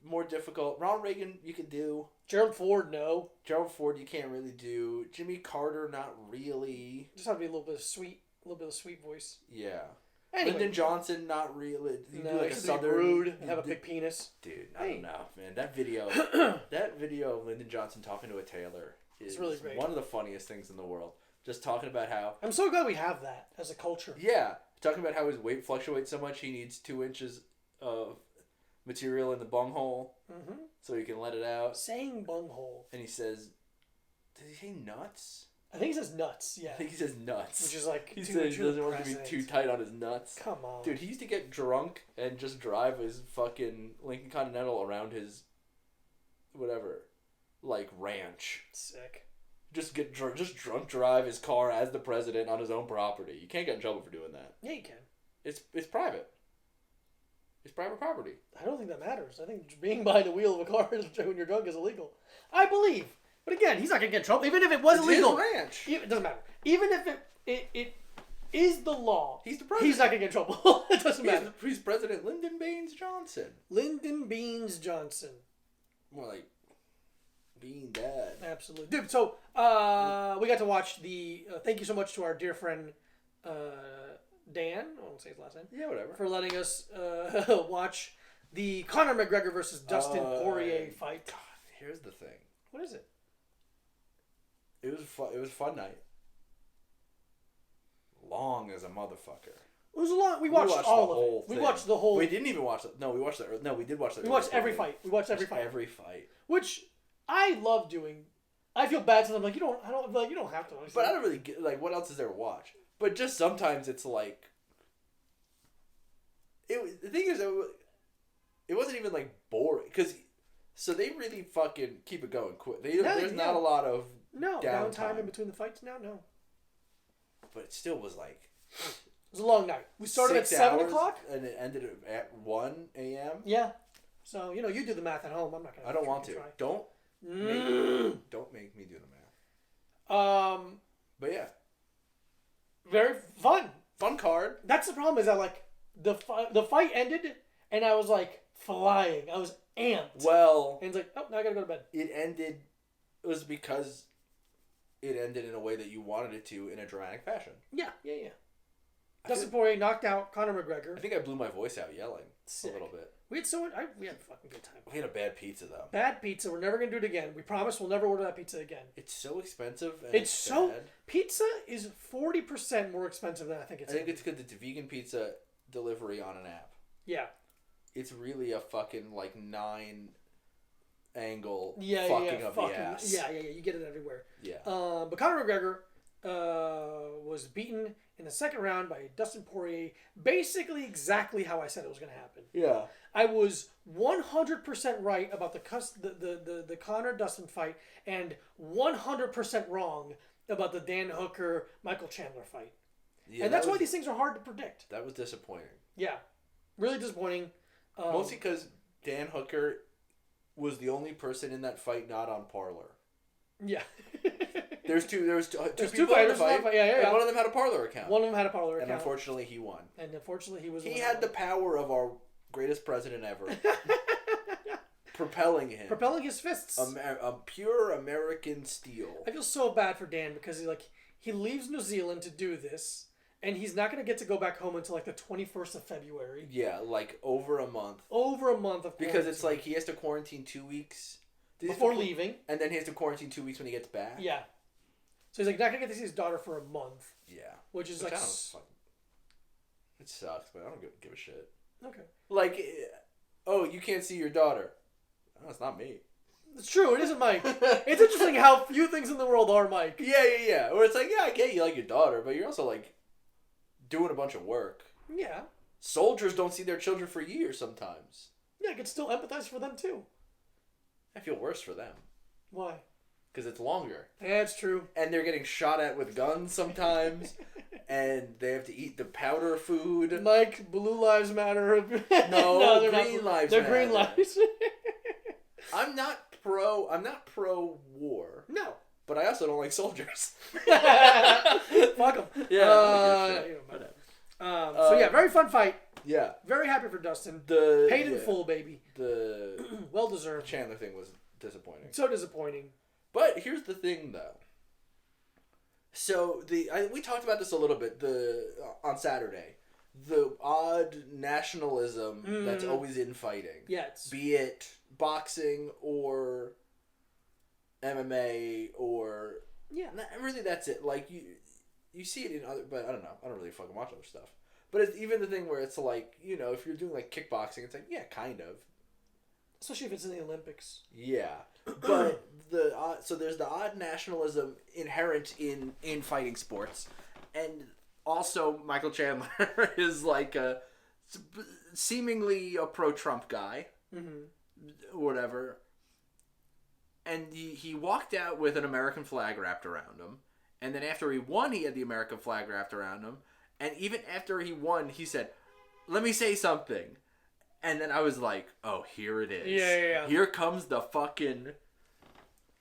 more difficult. Ronald Reagan, you could do. Gerald Ford, no. Gerald Ford, you can't really do. Jimmy Carter, not really. Just have to be a little bit of sweet voice. Yeah. Anyway. Lyndon Johnson, not really. You no, do like a southern rude and have a big penis. Dude, I don't know, man. That video of Lyndon Johnson talking to a tailor is really great. One of the funniest things in the world. Just talking about how... I'm so glad we have that as a culture. Yeah. Talking about how his weight fluctuates so much, he needs 2 inches of material in the bunghole so he can let it out. Saying bunghole. And he says... Did he say nuts? I think he says nuts, yeah. I think he says nuts. Which is like... He says he doesn't want to be too tight on his nuts. Come on. Dude, he used to get drunk and just drive his fucking Lincoln Continental around his... whatever. Like, ranch. Sick. just drunk drive his car as the president on his own property. You can't get in trouble for doing that. Yeah, you can. It's private. It's private property. I don't think that matters. I think being behind the wheel of a car when you're drunk is illegal. I believe. But again, he's not going to get in trouble. Even if it was illegal. His ranch. It doesn't matter. Even if it is the law. He's the president. He's not going to get in trouble. It doesn't matter. He's President Lyndon Baines Johnson. Lyndon Baines Johnson. More like Bean Dad. Absolutely. Dude, so we got to watch the... thank you so much to our dear friend Dan. I won't say his last name. Yeah, whatever. For letting us watch the Conor McGregor versus Dustin Poirier fight. God, here's the thing. What is it? It was a fun night. Long as a motherfucker. It was a long. We watched all of it. We watched the whole. We didn't even watch it. No, we watched it. No, we did watch it. We watched every fight. We watched every fight. Every fight. Which I love doing. I feel bad sometimes. Like you don't have to. But I don't really get like what else is there to watch. But just sometimes it's like. The thing is, it wasn't even like boring because. So they really fucking keep it going quick. There's not a lot of downtime in between the fights now. No. But it still was like. It was a long night. We started at 7 o'clock and it ended at 1 a.m. Yeah. So you do the math at home. I'm not gonna. I don't want to. Try. Don't make me do the math. But yeah. Very fun. Fun card. That's the problem. Is that like the fight ended and I was like flying. I was amped. Well. And it's like, oh, now I gotta go to bed. It was because it ended in a way that you wanted it to in a dramatic fashion. Yeah. Dustin Poirier knocked out Conor McGregor. I think I blew my voice out yelling a little bit. We had a fucking good time. We had a bad pizza though. Bad pizza. We're never gonna do it again. We promise we'll never order that pizza again. It's so expensive. And it's bad. Pizza is 40% more expensive than I think it's. I think it's because it's vegan pizza delivery on an app. Yeah. It's really a fucking like 9 angle of the ass. Yeah. You get it everywhere. Yeah. But Conor McGregor was beaten in the second round by Dustin Poirier, basically exactly how I said it was going to happen. Yeah. I was 100% right about the Conor Dustin fight and 100% wrong about the Dan Hooker Michael Chandler fight. Yeah, and that's why these things are hard to predict. That was disappointing. Yeah. Really disappointing. Mostly because Dan Hooker was the only person in that fight not on Parler. Yeah. There was two people in the fight. And one of them had a Parler account. And unfortunately, he won. And unfortunately, he was. He had the power of our greatest president ever, propelling his fists. A pure American steel. I feel so bad for Dan because he leaves New Zealand to do this. And he's not going to get to go back home until like the 21st of February. Yeah, like over a month. Over a month of quarantine. Because it's like he has to quarantine 2 weeks. Before leaving. And then he has to quarantine 2 weeks when he gets back. Yeah. So he's like not going to get to see his daughter for a month. Yeah. Which is like... it sucks, but I don't give a shit. Okay. Like, oh, you can't see your daughter. Oh, it's not me. It's true, it isn't Mike. It's interesting how few things in the world are Mike. Yeah. Or it's like, yeah, I get you like your daughter, but you're also like... doing a bunch of work. Yeah. Soldiers don't see their children for years sometimes. Yeah, I can still empathize for them too. I feel worse for them. Why? Because it's longer. Yeah, it's true. And they're getting shot at with guns sometimes. And they have to eat the powder food. Mike, Blue Lives Matter. No, Green Lives Matter. They're Green Lives. I'm not pro war. No. But I also don't like soldiers. Fuck them. Yeah. So yeah, very fun fight. Yeah. Very happy for Dustin. Paid in full, baby. Well deserved. Chandler thing was disappointing. So disappointing. But here's the thing, though. So we talked about this a little bit on Saturday. The odd nationalism that's always in fighting. Yes. Be it boxing or MMA or really that's it. Like you see it in other, but I don't know. I don't really fucking watch other stuff. But it's even the thing where it's like, if you're doing like kickboxing, it's like, yeah, kind of. Especially if it's in the Olympics. Yeah, but so there's the odd nationalism inherent in fighting sports, and also Michael Chandler is like seemingly a pro-Trump guy, whatever. And he walked out with an American flag wrapped around him. And then after he won, he had the American flag wrapped around him. And even after he won, he said, "Let me say something." And then I was like, "Oh, here it is. Yeah. Here comes the fucking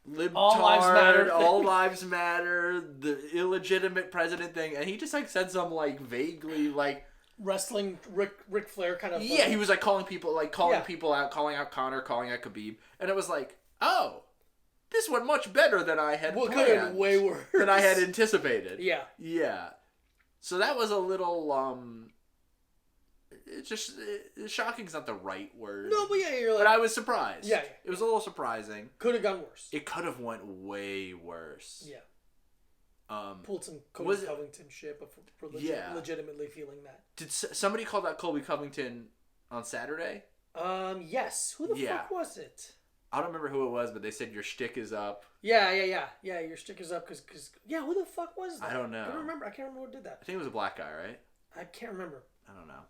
libtard, all lives matter, the illegitimate president thing." And he just like said some like vaguely like wrestling Ric Flair kind of. Yeah, he was like calling people out, calling out Conor, calling out Khabib, and it was like, oh, this went much better than I had planned. Way worse than I had anticipated. Yeah. So that was a little it's just shocking's not the right word. No, but yeah, you're like. But I was surprised. Yeah. It was a little surprising. Could have gone worse. It could have went way worse. Yeah. Pulled some Colby Covington shit, but for legitimately feeling that. Did somebody call that Colby Covington on Saturday? Yes. Who the fuck was it? I don't remember who it was, but they said your shtick is up. Yeah. Your shtick is up because who the fuck was that? I don't know. I can't remember who did that. I think it was a black guy, right? I can't remember. I don't know.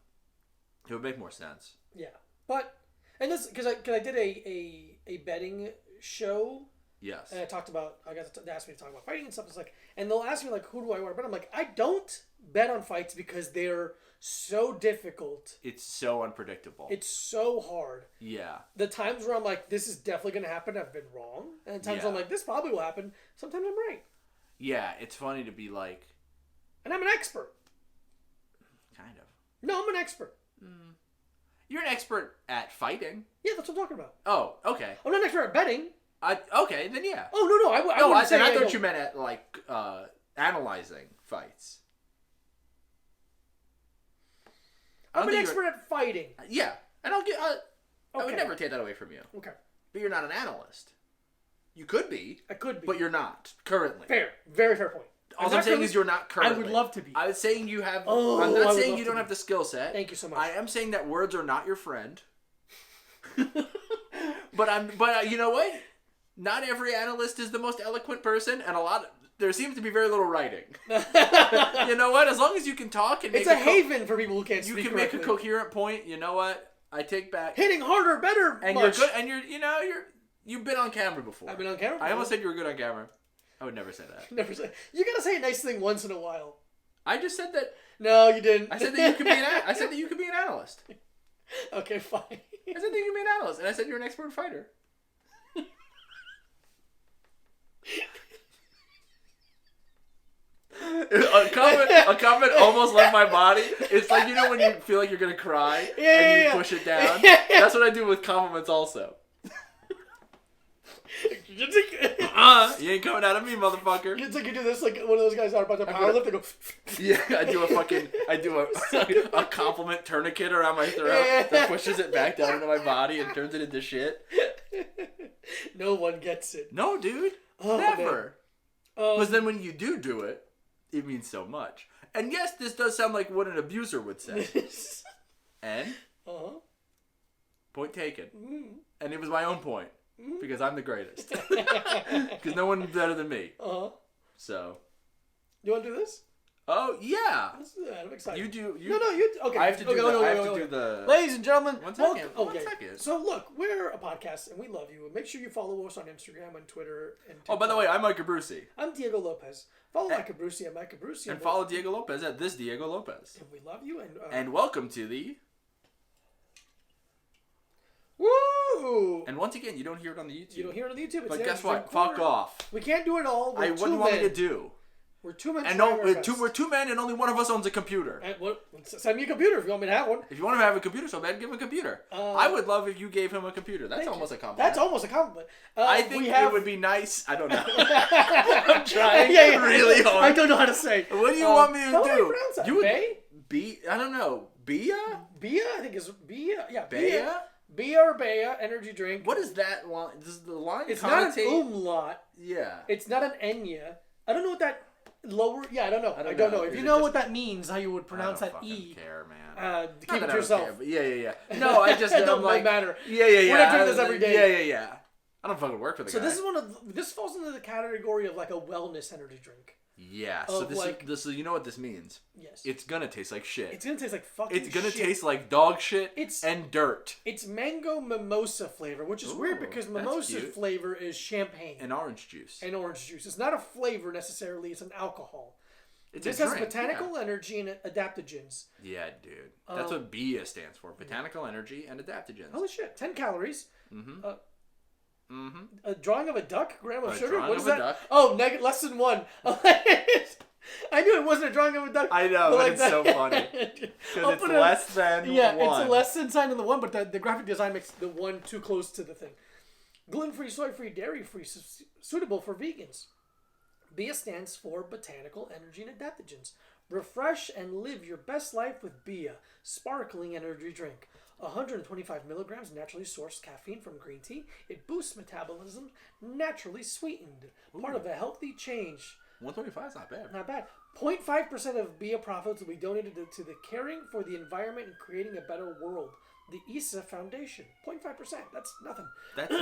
It would make more sense. Yeah, but this because I did a betting show. Yes. And they asked me to talk about fighting and stuff. It's like, and they'll ask me like, who do I want to bet? I'm like, I don't bet on fights because they're so difficult. It's so unpredictable. It's so hard. Yeah. The times where I'm like, this is definitely going to happen, I've been wrong. And the times where I'm like, this probably will happen, sometimes I'm right. Yeah, it's funny to be like... And I'm an expert. Kind of. No, I'm an expert. You're an expert at fighting. Yeah, that's what I'm talking about. Oh, okay. I'm not an expert at betting. Okay, then yeah. Oh, no, I wouldn't say... I thought you meant at, like, analyzing fights. I'm an expert at fighting. Yeah, and I would never take that away from you. Okay. But you're not an analyst. You could be. I could be. But you're not, currently. Fair. Very fair point. All I'm saying is you're not currently. I would love to be. I was saying you have... I'm not saying you don't have the skill set. Thank you so much. I am saying that words are not your friend. But you know what? Not every analyst is the most eloquent person, and there seems to be very little writing. You know what? As long as you can talk and it's a haven for people who can't speak. You can make a coherent point. You know what? I take back hitting harder, better, and much. You're good. And you've been on camera before. I've been on camera before. I almost said you were good on camera. I would never say that. Never say. You gotta say a nice thing once in a while. I just said that. No, you didn't. I said that you could be I said that you could be an analyst. Okay, fine. I said that you could be an analyst, and I said you're an expert fighter. A comment almost left my body. It's like, when you feel like you're gonna cry and you push it down. That's what I do with compliments also. You ain't coming out of me, motherfucker. It's like you do this like one of those guys out about the powerlift. They go. Yeah, I do a compliment tourniquet around my throat that pushes it back down into my body and turns it into shit. No one gets it. No, dude. Never. Because then when you do it, it means so much. And yes, this does sound like what an abuser would say. And? Point taken. And it was my own point. Because I'm the greatest. Because no one's better than me. So. You want to do this? Oh, yeah. Let's do that. I'm excited. You do. No, you... Okay. I have to do the... Ladies and gentlemen. One second. One second. So, look, we're a podcast, and we love you. Make sure you follow us on Instagram and Twitter. And TikTok. Oh, by the way, I'm Mike Abruzzi. I'm Diego Lopez. Follow Mike Abruzzi at Mike Abruzzi. And follow Diego Lopez at this Diego Lopez. And we love you. And welcome to the... Woo! And once again, you don't hear it on the YouTube. You don't hear it on the YouTube. It's but guess what? Fuck off. We can't do it all. What do you want me to do? We're 2 men. And we're 2 men, and only one of us owns a computer. And send me a computer if you want me to have one. If you want to have a computer so bad, give him a computer. I would love if you gave him a computer. That's almost a compliment. That's almost a compliment. I think it would be nice. I don't know. I'm trying really hard. I don't know how to say. What do you want me to do? How do I pronounce that? You would I don't know. Bia? Bia? I think it's Bia. Yeah, Bia. Bia or Bea energy drink. What is that line? Does the line It's not an umlaut. Yeah. It's not an enya. I don't know what that lower. Yeah, I don't know. I don't know. If you know what that means, how you would pronounce that E. I don't care, man. Keep it to yourself. Yeah. No, I just don't matter. Yeah. We're not doing this every day. Yeah. I don't fucking work for the guy. So this falls into the category of like a wellness energy drink. Yeah. So so you know what this means? Yes. It's gonna taste like shit. It's gonna taste like fucking shit. It's gonna taste like dog shit and dirt. It's mango mimosa flavor, which is weird because mimosa flavor is champagne. And orange juice. It's not a flavor necessarily, it's an alcohol. This has botanical energy and adaptogens. Yeah, dude. That's what BIA stands for. Botanical energy and adaptogens. Holy shit. 10 calories. A drawing of a duck, gram of sugar. What is that? Duck. Oh, less than 1. I knew it wasn't a drawing of a duck. I know, but it's so funny. Because it's less than 1. Yeah, it's a less than sign than the 1, but the graphic design makes the 1 too close to the thing. Gluten-free, soy-free, dairy-free, suitable for vegans. BIA stands for Botanical Energy and Adaptogens. Refresh and live your best life with BIA, sparkling energy drink. 125 milligrams naturally sourced caffeine from green tea. It boosts metabolism, naturally sweetened. Part of a healthy change. 125 is not bad. Not bad. 0.5% of BIA profits will be donated to the Caring for the Environment and Creating a Better World, the ISA Foundation. 0.5%. That's nothing. That's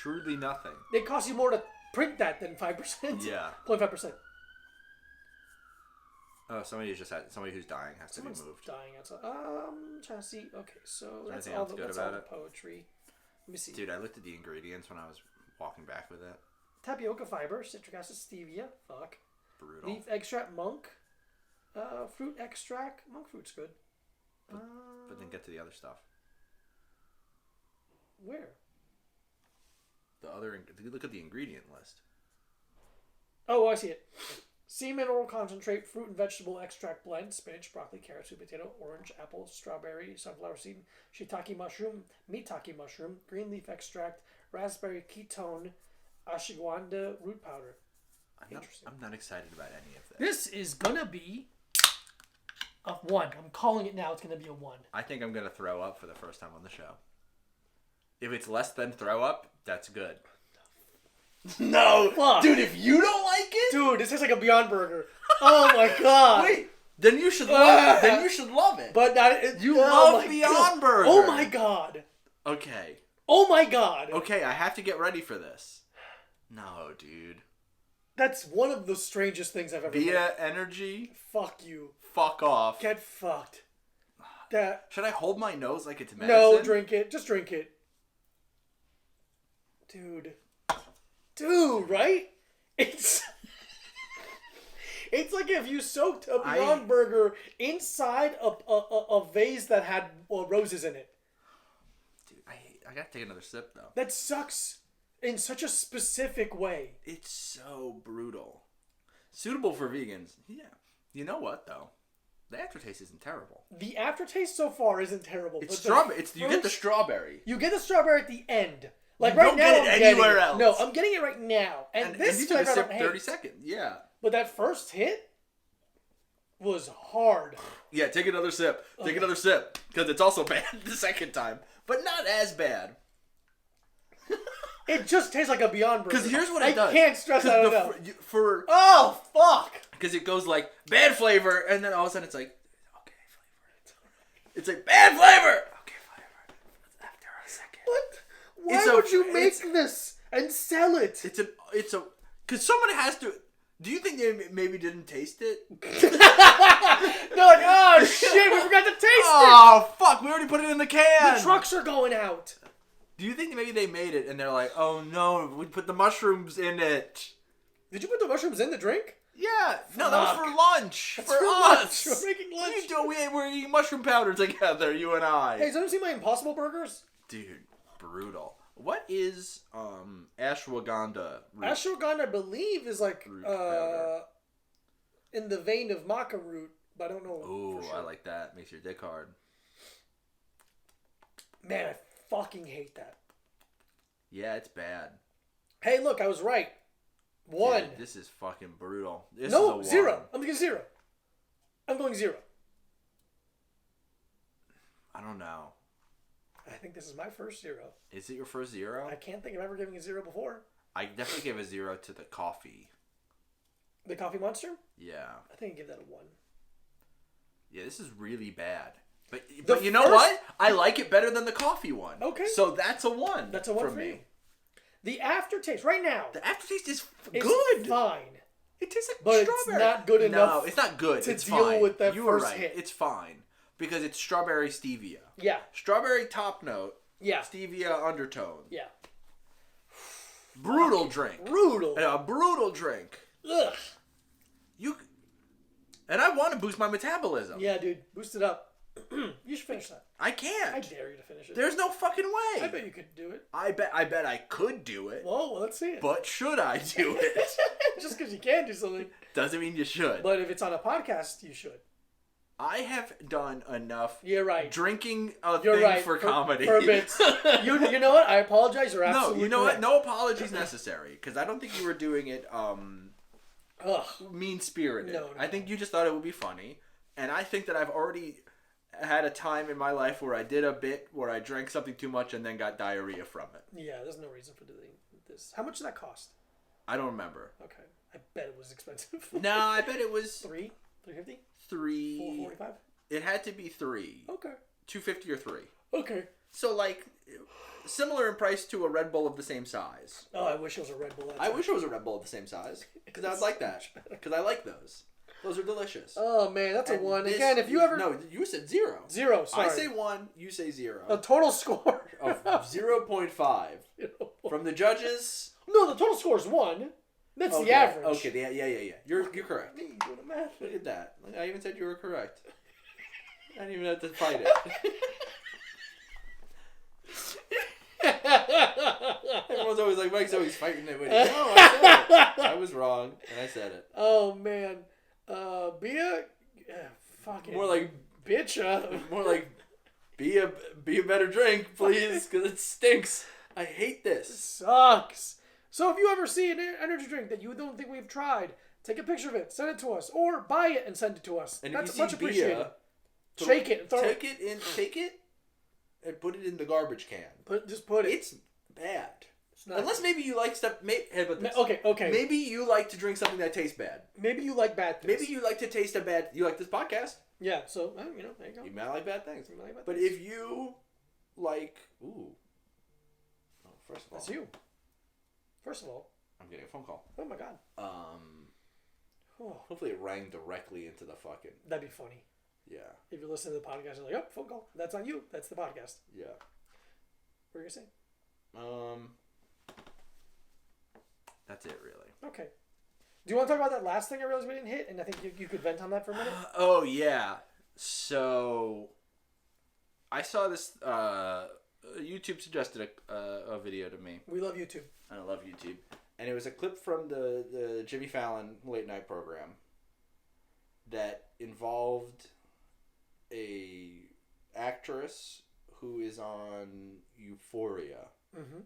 truly nothing. It costs you more to print that than 5%. Yeah. 0.5%. Oh, somebody who's dying has to be moved. Dying outside. Trying to see. Okay, so that's all the poetry. Let me see. Dude, I looked at the ingredients when I was walking back with it. Tapioca fiber, citric acid, stevia. Fuck. Brutal. Leaf extract, monk. Fruit extract. Monk fruit's good. But then get to the other stuff. Where? Look at the ingredient list. Oh, I see it. Sea mineral concentrate, fruit and vegetable extract blend, spinach, broccoli, carrot, sweet potato, orange, apple, strawberry, sunflower seed, shiitake mushroom, mitake mushroom, green leaf extract, raspberry ketone, ashwagandha root powder. I'm not excited about any of this. This is gonna be a 1. I'm calling it now. It's gonna be a 1. I think I'm gonna throw up for the first time on the show. If it's less than throw up, that's good. No, fuck. Dude, if you don't like it, dude, this tastes like a Beyond Burger. Oh my god. Wait, then you should love it. Then you should love it. But you love Beyond Burger. Oh my god. Okay. Oh my god. Okay, I have to get ready for this. No, dude. That's one of the strangest things I've ever BIA energy. Fuck you. Fuck off. Get fucked. Should I hold my nose like it's medicine? No, drink it. Just drink it. Dude, right? It's like if you soaked a Beyond Burger inside a vase that had roses in it. Dude, I gotta take another sip though. That sucks in such a specific way. It's so brutal. Suitable for vegans. Yeah. You know what though? The aftertaste isn't terrible. The aftertaste so far isn't terrible. It's strawberry. You get the strawberry. You get the strawberry at the end. Like you right don't now, get it anywhere else. No, I'm getting it right now. And this you took a sip 30 seconds. Yeah. But that first hit was hard. Yeah, take another sip. Take another sip. Because it's also bad the second time. But not as bad. It just tastes like a Beyond Burger. Because here's what it does. I can't stress that enough. Oh, fuck. Because it goes like, bad flavor, and then all of a sudden it's like, okay flavor. It's like, bad flavor. Okay flavor. After a second. What? Why would you make this and sell it? It's a, because someone has to. Do you think they maybe didn't taste it? They're like, oh shit, we forgot to taste it. Oh fuck, we already put it in the can. The trucks are going out. Do you think maybe they made it and they're like, oh no, we put the mushrooms in it? Did you put the mushrooms in the drink? Yeah. No, that was for lunch. That's for us. We're making lunch. What are you doing? We're eating mushroom powder together, you and I. Hey, has anyone seen my Impossible Burgers? Dude. Brutal. What is ashwagandha root? Ashwagandha, I believe, is like in the vein of maca root, but I don't know. Ooh, for sure. I like that. Makes your dick hard. Man, I fucking hate that. Yeah, it's bad. Hey, look, I was right. 1. Dude, this is fucking brutal. This no, is a 0. 1. I'm going 0. I'm going 0. I don't know. I think this is my first 0. Is it your first 0? I can't think of ever giving a 0 before. I definitely gave a 0 to the coffee. The Coffee Monster? Yeah. I think I give that a 1. Yeah, this is really bad. But you know what? I like it better than the coffee one. Okay. So that's a 1. That's a 1 for me. The aftertaste, right now. The aftertaste is it's good. Fine. It tastes like but strawberry. It's not good enough. No, it's not good. To deal with that first hit. It's fine because it's strawberry stevia. Yeah. Strawberry top note. Yeah. Stevia undertone. Yeah. Brutal drink. Brutal. A brutal drink. Ugh. And I want to boost my metabolism. Yeah, dude. Boost it up. You should finish that. I can't. I dare you to finish it. There's no fucking way. I bet you could do it. I bet I could do it. Well, let's see it. But should I do it? Just because you can do something doesn't mean you should. But if it's on a podcast, you should. I have done enough. You're right. Drinking thing for comedy. For bits. You know what? I apologize. You're absolutely No, you know correct. what? No apologies necessary. Because I don't think you were doing it mean-spirited. No. I think you just thought it would be funny. And I think that I've already had a time in my life where I did a bit where I drank something too much and then got diarrhea from it. Yeah, there's no reason for doing this. How much did that cost? I don't remember. Okay. I bet it was expensive. No, I bet it was... $3? $3.50? $3... $4.45? It had to be $3. Okay. $2.50 or $3. Okay. So, like, similar in price to a Red Bull of the same size. Oh, I wish it was a Red Bull. I wish it was a Red Bull of the same size. Because I would like that. Because I like those. Those are delicious. Oh, man, that's a 1. Again, if you ever... No, you said 0. 0, sorry. I say 1, you say 0. A total score. Of 0.5. From the judges... No, the total score is 1. That's okay, the average. Okay, yeah. You're correct. Me doing the math. Look at that. I even said you were correct. I didn't even have to fight it. Everyone's always like, Mike's always fighting it with you. No, I said it. I was wrong, and I said it. Oh, man. Be a... fucking... More like... Bitcha. More like... Be a better drink, please, because it stinks. I hate this. It sucks. So if you ever see an energy drink that you don't think we've tried, take a picture of it, send it to us, or buy it and send it to us. And that's if much you see appreciated. Bia, Shake it and throw it. Take it, and put it in the garbage can. Just put it. It's bad. It's not Unless maybe you like stuff. Okay. Maybe you like to drink something that tastes bad. Maybe you like bad things. Maybe you like to taste a bad. You like this podcast. Yeah. So there you go. You might like bad things. But if you like, first of all, that's you. First of all, I'm getting a phone call. Oh my god. Hopefully it rang directly into the fucking. That'd be funny. Yeah. If you're listening to the podcast, you're like, oh, phone call. That's not you. That's the podcast. Yeah. What are you gonna say? That's it, really. Okay. Do you want to talk about that last thing I realized we didn't hit? And I think you could vent on that for a minute. Oh yeah. So I saw this. YouTube suggested a video to me. We love YouTube. I love YouTube. And it was a clip from the Jimmy Fallon late night program that involved a actress who is on Euphoria. Mm-hmm.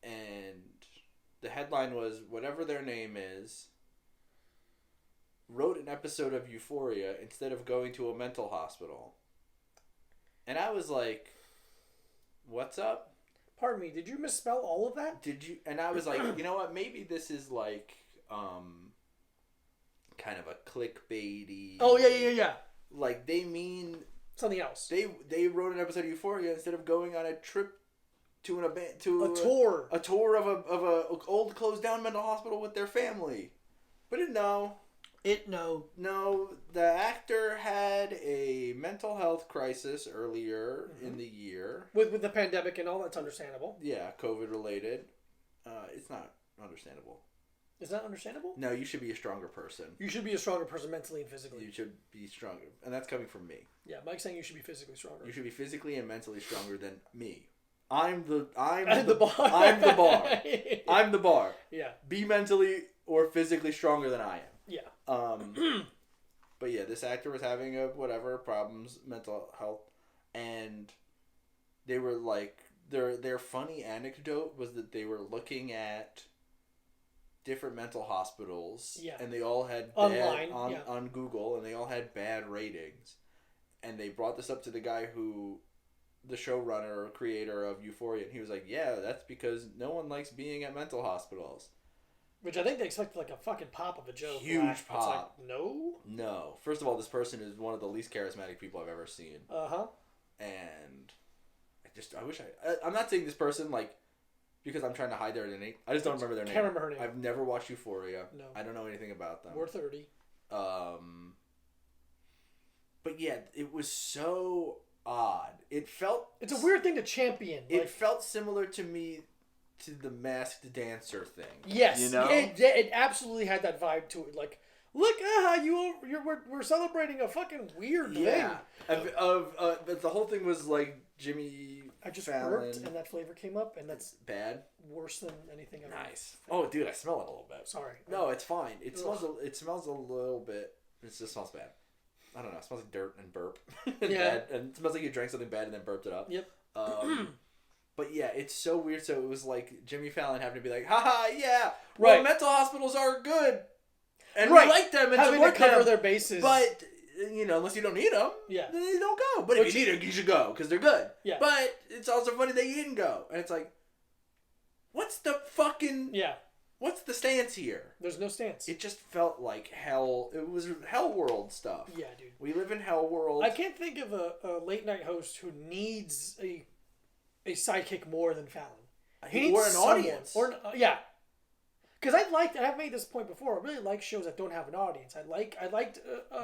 And the headline was, whatever their name is, wrote an episode of Euphoria instead of going to a mental hospital. And I was like, what's up? Pardon me, did you misspell all of that? Did you? And I was like, you know what? Maybe this is like, kind of a clickbaity. Oh yeah. Like they mean something else. They wrote an episode of Euphoria instead of going on a trip to a tour of a old closed down mental hospital with their family. But no, the actor had a mental health crisis earlier in the year. With the pandemic and all, that's understandable. Yeah, COVID related. It's not understandable. Is that understandable? No, you should be a stronger person. You should be a stronger person mentally and physically. You should be stronger. And that's coming from me. Yeah, Mike's saying you should be physically stronger. You should be physically and mentally stronger than me. I'm the bar. I'm the bar. I'm the bar. Yeah. Be mentally or physically stronger than I am. Yeah. But yeah, this actor was having problems, mental health, and they were like their funny anecdote was that they were looking at different mental hospitals, and they all had bad, on Google, and they all had bad ratings, and they brought this up to the guy the showrunner or creator of Euphoria, and he was like, yeah, that's because no one likes being at mental hospitals. Which I think they expected like a fucking pop of a joke. Huge pop. It's like, No. First of all, this person is one of the least charismatic people I've ever seen. Uh-huh. And I wish I'm not saying this person, like, because I'm trying to hide their identity. I just don't remember their name. Can't remember her name. I've never watched Euphoria. No. I don't know anything about them. We're 30. But yeah, it was so odd. It felt... It's a weird thing to champion. It felt similar to me to the Masked Dancer thing. Yes. You know? It absolutely had that vibe to it. Like, look at how we're celebrating a fucking weird thing. Yeah. The whole thing was like Jimmy I just Fallon. burped and that flavor came up and that's bad. Worse than anything else. Nice. Oh, dude, I smell it a little bit. Sorry. No, it's fine. It smells a little bit. It just smells bad. I don't know. It smells like dirt and burp. And yeah. Bad. And it smells like you drank something bad and then burped it up. Yep. But yeah, it's so weird. So it was like Jimmy Fallon having to be like, haha, yeah, right. Well, mental hospitals are good. And right. we like them and having support to cover them. their bases. But, unless you don't need them, yeah. then you don't go. But if you need them, you should go because they're good. Yeah. But it's also funny that you didn't go. And it's like, what's the fucking... Yeah. What's the stance here? There's no stance. It just felt like hell. It was hell world stuff. Yeah, dude. We live in hell world. I can't think of a late night host who needs a sidekick more than Fallon. He needs or an audience. Yeah. Because I've made this point before, I really like shows that don't have an audience. I liked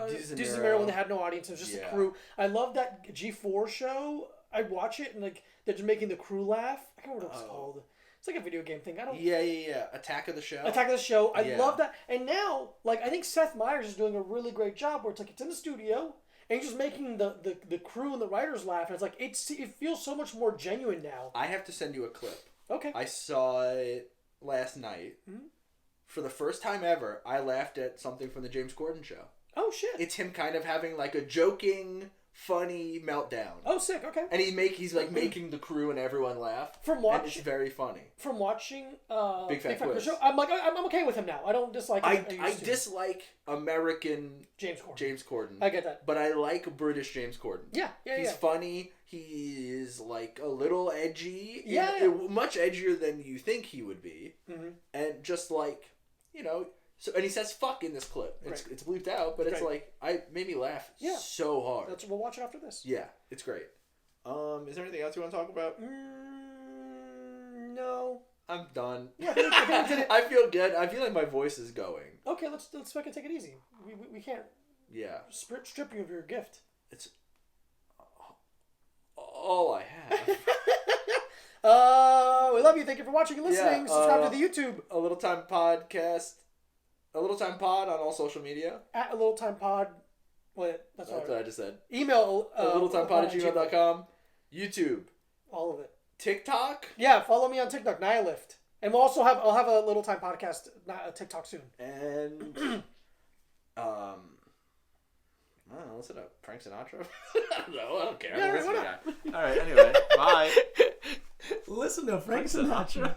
Disney Mero when they had no audience. It was just a crew. I love that G4 show. I watch it and like they're just making the crew laugh. I can't remember what it's called. It's like a video game thing. Yeah. Attack of the Show. I love that. And now, like, I think Seth Meyers is doing a really great job where it's like it's in the studio and he's just making the crew and the writers laugh. And it's like it feels so much more genuine now. I have to send you a clip. Okay. I saw it last night. Mm-hmm. For the first time ever, I laughed at something from the James Corden show. Oh shit! It's him kind of having like a joking, funny meltdown. Oh, sick. Okay. And he's like making the crew and everyone laugh. And it's very funny. From watching Big Fat Quiz. Show, I'm okay with him now. I don't dislike him. I dislike American James Corden. I get that. But I like British James Corden. Yeah. He's funny. He is like a little edgy. Yeah. Much edgier than you think he would be. Mm-hmm. And just like, so, and he says fuck in this clip. It's bleeped out, but it's like, made me laugh so hard. We'll watch it after this. Yeah, it's great. Is there anything else you want to talk about? No. I'm done. Yeah, I think I feel good. I feel like my voice is going. Okay, let's fucking take it easy. We can't strip you of your gift. It's all I have. We love you. Thank you for watching and listening. Subscribe to the YouTube. A Little Time Podcast. A Little Time Pod on all social media. At A Little Time Pod. Wait, that's what I just said. Email littletimepod@gmail.com. YouTube. All of it. TikTok. Yeah, follow me on TikTok, Nihilift. And I'll have a Little Time Podcast TikTok soon. And I don't know, listen to Frank Sinatra. No, I don't care. Yeah, All right, anyway, bye. Listen to Frank Sinatra.